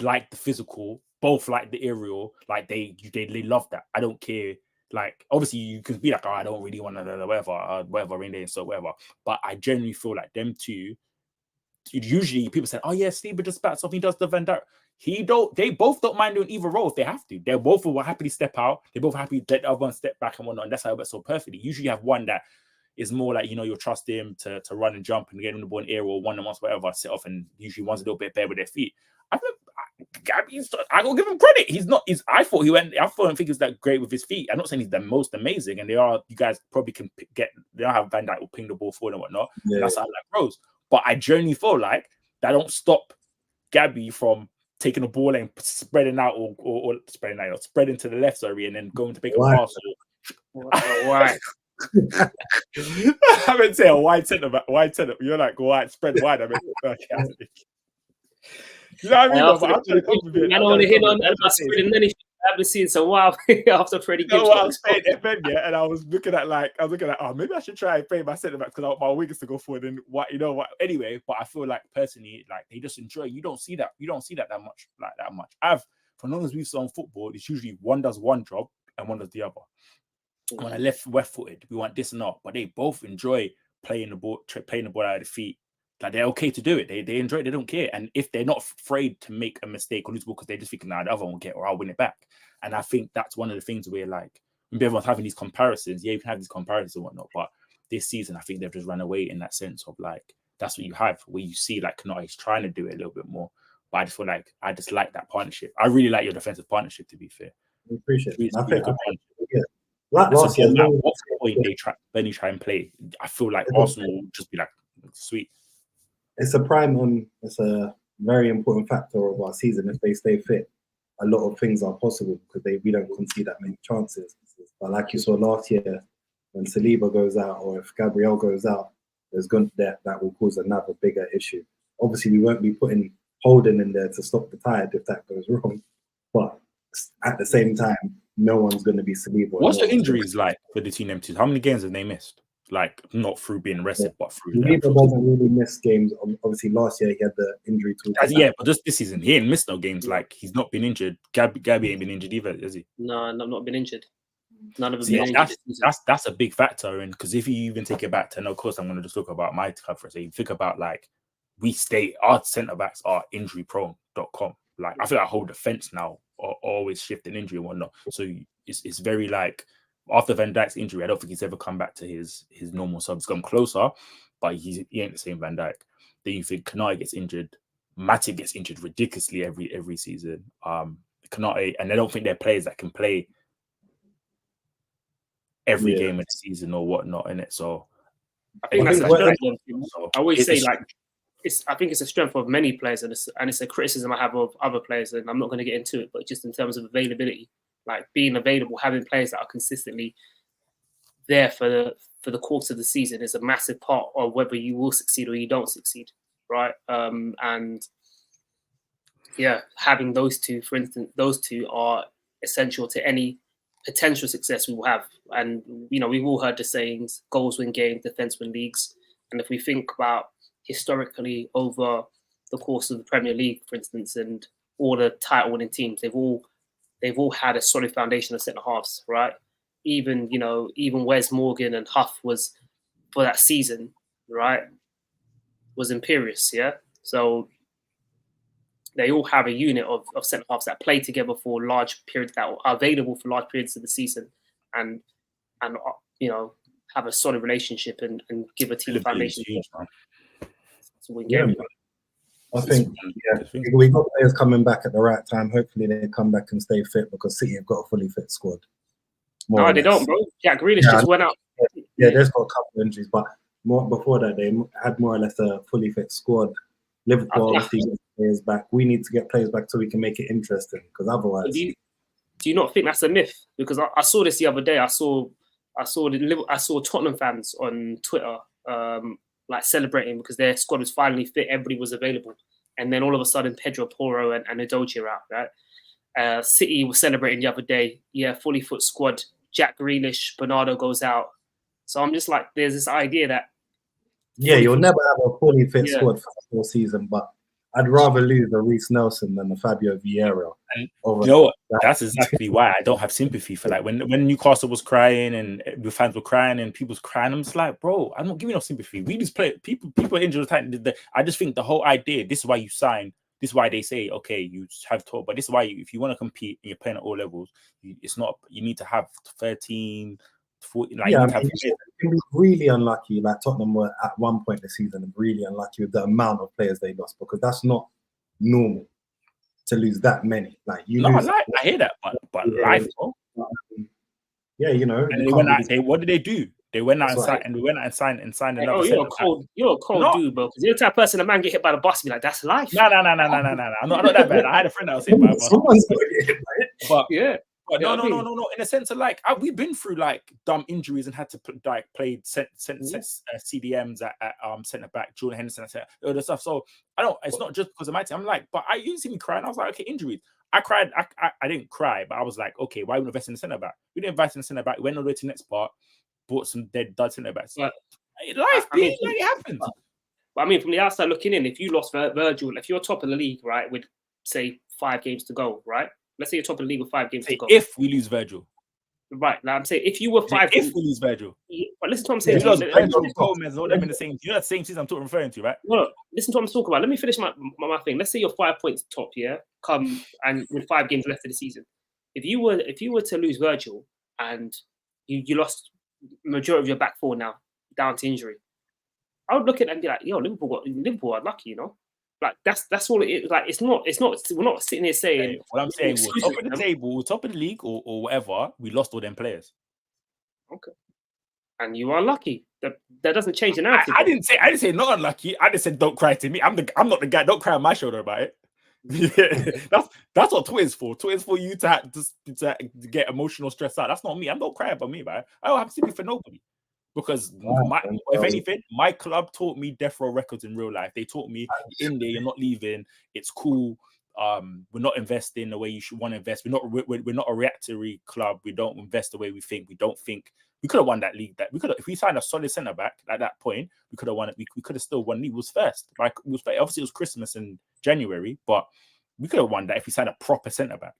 like the physical, both like the aerial, like they love that. I don't care. Like, obviously you can be like, oh, I don't really want to whatever, rain day and so whatever. But I genuinely feel like them two. Usually people say, oh yeah, Saliba just bats off. He does the Van Dijk. They both don't mind doing either role if they have to. They both will happily step out. They both happy let the other one step back and whatnot. And that's how it works so perfectly. Usually you have one that is more like, you know, you'll trust him to run and jump and get him the ball in air or one and once, whatever, set off, and usually one's a little bit better with their feet. I gotta give him credit. I thought he think he was that great with his feet. I'm not saying he's the most amazing, and you guys probably can they don't have Van Dijk will ping the ball forward and whatnot. Yeah. And that's how like Rose. But I genuinely feel like that don't stop Gabby from taking the ball and spreading out or spreading to the left, sorry, and then going to pick a pass. Why? I meant to say a wide centre back. You're like wide, spread wide. I mean, okay. You know what I mean? I don't want to hit on that spreading anything. I haven't seen so while after Freddie Gibbs. I was playing FN, yeah, and I was looking at oh, maybe I should try and play my centre back because I want my wingers to go forward and what, you know what? Anyway, but I feel like personally, like they just enjoy. You don't see that that much. For as long as we've seen football, it's usually one does one job and one does the other. When I left left-footed, we want this and that, but they both enjoy playing the ball out of the feet. Like, they're okay to do it. They enjoy it. They don't care. And if they're not afraid to make a mistake or lose the ball because they just think, nah, the other one will get or I'll win it back. And I think that's one of the things where, like, when everyone's having these comparisons, yeah, you can have these comparisons and whatnot, but this season, I think they've just run away in that sense of, like, that's what you have, where you see, like, Kanate trying to do it a little bit more. But I just feel like I just like that partnership. I really like your defensive partnership, to be fair. I appreciate it. I think last year, what point they try and play, I feel like Arsenal will just be like, sweet. It's a very important factor of our season. If they stay fit, a lot of things are possible because we don't concede that many chances. But like you saw last year, when Saliba goes out or if Gabriel goes out, that will cause another bigger issue. Obviously, we won't be putting Holding in there to stop the tide if that goes wrong. But at the same time, no one's going to be Saliba. What's the injuries like for the team them two? How many games have they missed? Like, not through being rested, but through. Saliba doesn't really miss games. Obviously, last year he had the injury to. Yeah, but just this season, he ain't missed no games. Like, he's not been injured. Gabby ain't been injured either, is he? No, I've not been injured. None of them. See, that's a big factor, and because if you even take it back to, and of course I'm going to just talk about my club for a second. Think about like our centre backs are injuryprone.com. Like I feel like our whole defense now are always shifting injury and whatnot. So it's very like after Van Dijk's injury, I don't think he's ever come back to his normal self. He's come closer, but he ain't the same Van Dijk. Then you think Konate gets injured, Matip gets injured ridiculously every season. Konate, and I don't think they're players that can play every game of the season or whatnot in it. So I think that's a strength. I always say like I think it's a strength of many players, and it's a criticism I have of other players, and I'm not going to get into it, but just in terms of availability, like being available, having players that are consistently there for the course of the season is a massive part of whether you will succeed or you don't succeed, right? And yeah, having those two, for instance, those two are essential to any potential success we will have. And we've all heard the sayings: goals win games, defense win leagues. And if we think about historically over the course of the Premier League, for instance, and all the title-winning teams, they've all had a solid foundation of centre halves, right? Even Wes Morgan and Huff was for that season, right? Was imperious, yeah. So they all have a unit of centre halves that play together for large periods, that are available for large periods of the season, and have a solid relationship and give a team foundation. To win games. I think we got players coming back at the right time. Hopefully they come back and stay fit, because City have got a fully fit squad. No, they don't, bro. Jack Grealish just went out. Yeah, there's got a couple of injuries, but before that they had more or less a fully fit squad. Liverpool obviously get players back. We need to get players back so we can make it interesting, because otherwise. Do you not think that's a myth? Because I saw this the other day. I saw Tottenham fans on Twitter like celebrating because their squad was finally fit. Everybody was available, and then all of a sudden Pedro Porro and Udogie are out. Right? City was celebrating the other day. Yeah, fully fit squad. Jack Grealish, Bernardo goes out. So I'm just like, there's this idea that. Yeah, you'll never have a fully fit squad for the whole season, but I'd rather lose a Reece Nelson than a Fabio Vieira. And you know what? That's exactly why I don't have sympathy for like when Newcastle was crying and the fans were crying and people was crying. I'm just like, bro, I'm not giving no sympathy. We just play people are injured. I just think the whole idea. This is why you sign. This is why they say, okay, you have to. But this is why if you want to compete and you're playing at all levels, it's not. You need to have 13. 40, like you can be really unlucky. Like Tottenham were at one point this season really unlucky with the amount of players they lost, because that's not normal to lose that many. Like I hear that, but life, bro. Yeah, And they went out. What did they do? They went out and signed another. Oh, you're a cold dude, bro. Because you're the type of person a man get hit by the bus and be like, that's life. No. I'm not that bad. I had a friend that was hit by a bus. Someone's gonna get hit by it. But yeah. But no. In a sense of like, we've been through like dumb injuries and had to play CDMs at centre back, Jordan Henderson, all the stuff. So it's not just because of my team. I'm like, but you see me crying. I was like, okay, injuries. I cried. I didn't cry, but I was like, okay, why would we invest in the centre back? We didn't invest in the centre back. We went all the way to the next part, bought some dead centre backs. Life, it happens. But I mean, from the outside looking in, if you lost Virgil, if you're top of the league, right, with say 5 games to go, right? Let's say you're top of the league with 5 games to go. If we lose Virgil. Right. Now I'm saying if you were 5 if we lose Virgil. But listen to what I'm saying. All them in the same. You know that same season I'm referring to, right? No, listen to what I'm talking about. Let me finish my thing. Let's say you're 5 points top, yeah? Come and with 5 games left of the season. If you were to lose Virgil and you lost majority of your back four now down to injury, I would look at it and be like, yo, Liverpool are lucky, Like that's all it is. Like it's not. We're not sitting here saying. What I'm saying, we're top of the table, top of the league, or whatever. We lost all them players. Okay, and you are lucky. That doesn't change the narrative. I didn't say not unlucky. I just said don't cry to me. I'm not the guy. Don't cry on my shoulder about it. Yeah, that's what Twitter's for. Twitter's for you to get emotional stress out. That's not me. I'm not crying about me, man. I don't have sympathy for nobody. Because if anything, my club taught me death row records in real life. They taught me in there, you're not leaving. It's cool. We're not investing the way you should want to invest. We're not a reactionary club. We don't invest the way we think. We don't think we could have won that league. That we could have, if we signed a solid centre back at that point, we could have won it. We could have still won. League was first. Like obviously it was Christmas in January, but we could have won that if we signed a proper centre back.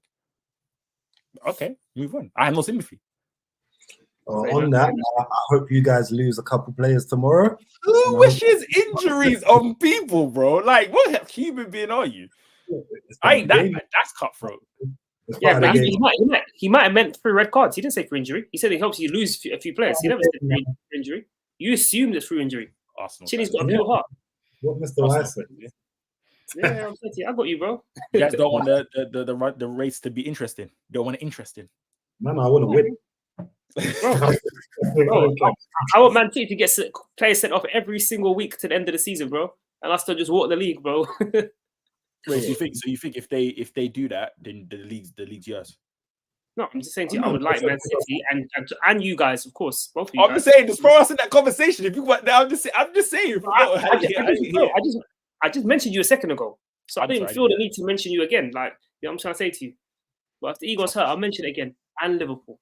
Okay, move on. I have no sympathy. On that, I hope you guys lose a couple players tomorrow. Who wishes injuries on people, bro? Like, what human being are you? I ain't that bad. That's cutthroat. Yeah, but he might have meant 3 red cards. He didn't say for injury. He said it helps you lose a few players. He never said for injury. You assumed it's through injury. Chinny's got a pure heart. What Mr. Rice said. Yeah, I'm saying to you, I got you, bro. You guys don't want the race to be interesting. Don't want it interesting. Man, I want to win. Bro, I want Man City to get players sent off every single week to the end of the season, bro, and us to just walk the league, bro. Wait, so you think if they do that, then the league's yours? No, I'm just saying to you, I would like Man City and you guys, of course, both of you. I'm just saying, just throw us in that conversation. If you want, I'm just saying. I just mentioned you a second ago, so I didn't feel the need to mention you again. Like, you know, I'm trying to say to you, but if the Eagles hurt, I'll mention it again. And Liverpool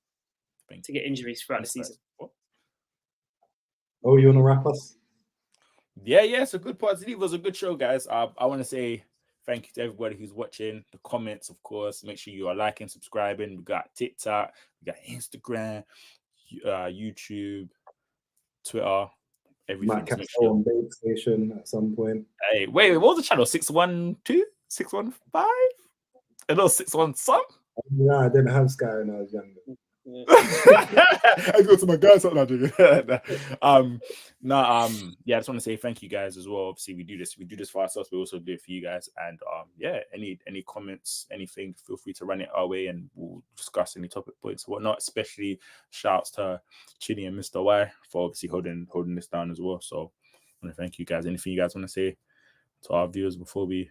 to get injuries throughout the season. Oh, you want to wrap us? Yeah, it's a good part. It was a good show, guys. I want to say thank you to everybody who's watching. The comments, of course. Make sure you are liking, subscribing. We got TikTok, we got Instagram, YouTube, Twitter, everything. Might catch on Bait Station at some point. Hey, wait, what was the channel? 612? 615? A little 61 some? No, I didn't have Sky when I was younger. I go to my guys. Yeah, I just want to say thank you guys as well. Obviously, we do this for ourselves, we also do it for you guys. And any comments, anything, feel free to run it our way, and we'll discuss any topic points or whatnot. Especially shouts to Chinny and Mr. Y for obviously holding this down as well. So I want to thank you guys. Anything you guys want to say to our viewers before we?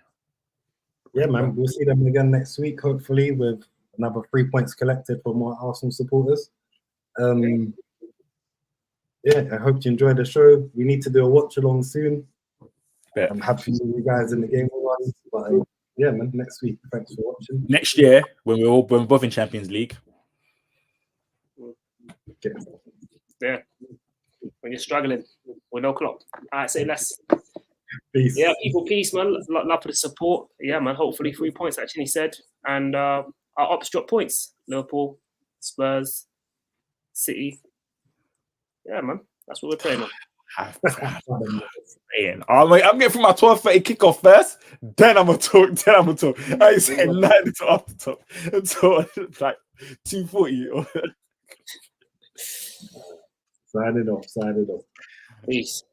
Yeah, man, we'll see them again next week, hopefully, with another 3 points collected from our Arsenal supporters. I hope you enjoyed the show. We need to do a watch along soon. I'm happy with you guys in the game with us. But man, next week. Thanks for watching. Next year, when we're both in Champions League. Okay. Yeah. When you're struggling with no clock. All right, say less. Peace. Yeah, people, peace, man. Love for the support. Yeah, man. Hopefully 3 points, actually, he said. And our ops drop points. Liverpool, Spurs, City. Yeah, man. That's what we're playing on. I'm getting through my 12:30 kickoff first. Then I'm gonna talk. I ain't saying nothing until after top until like 2:40. Sign it off. Peace.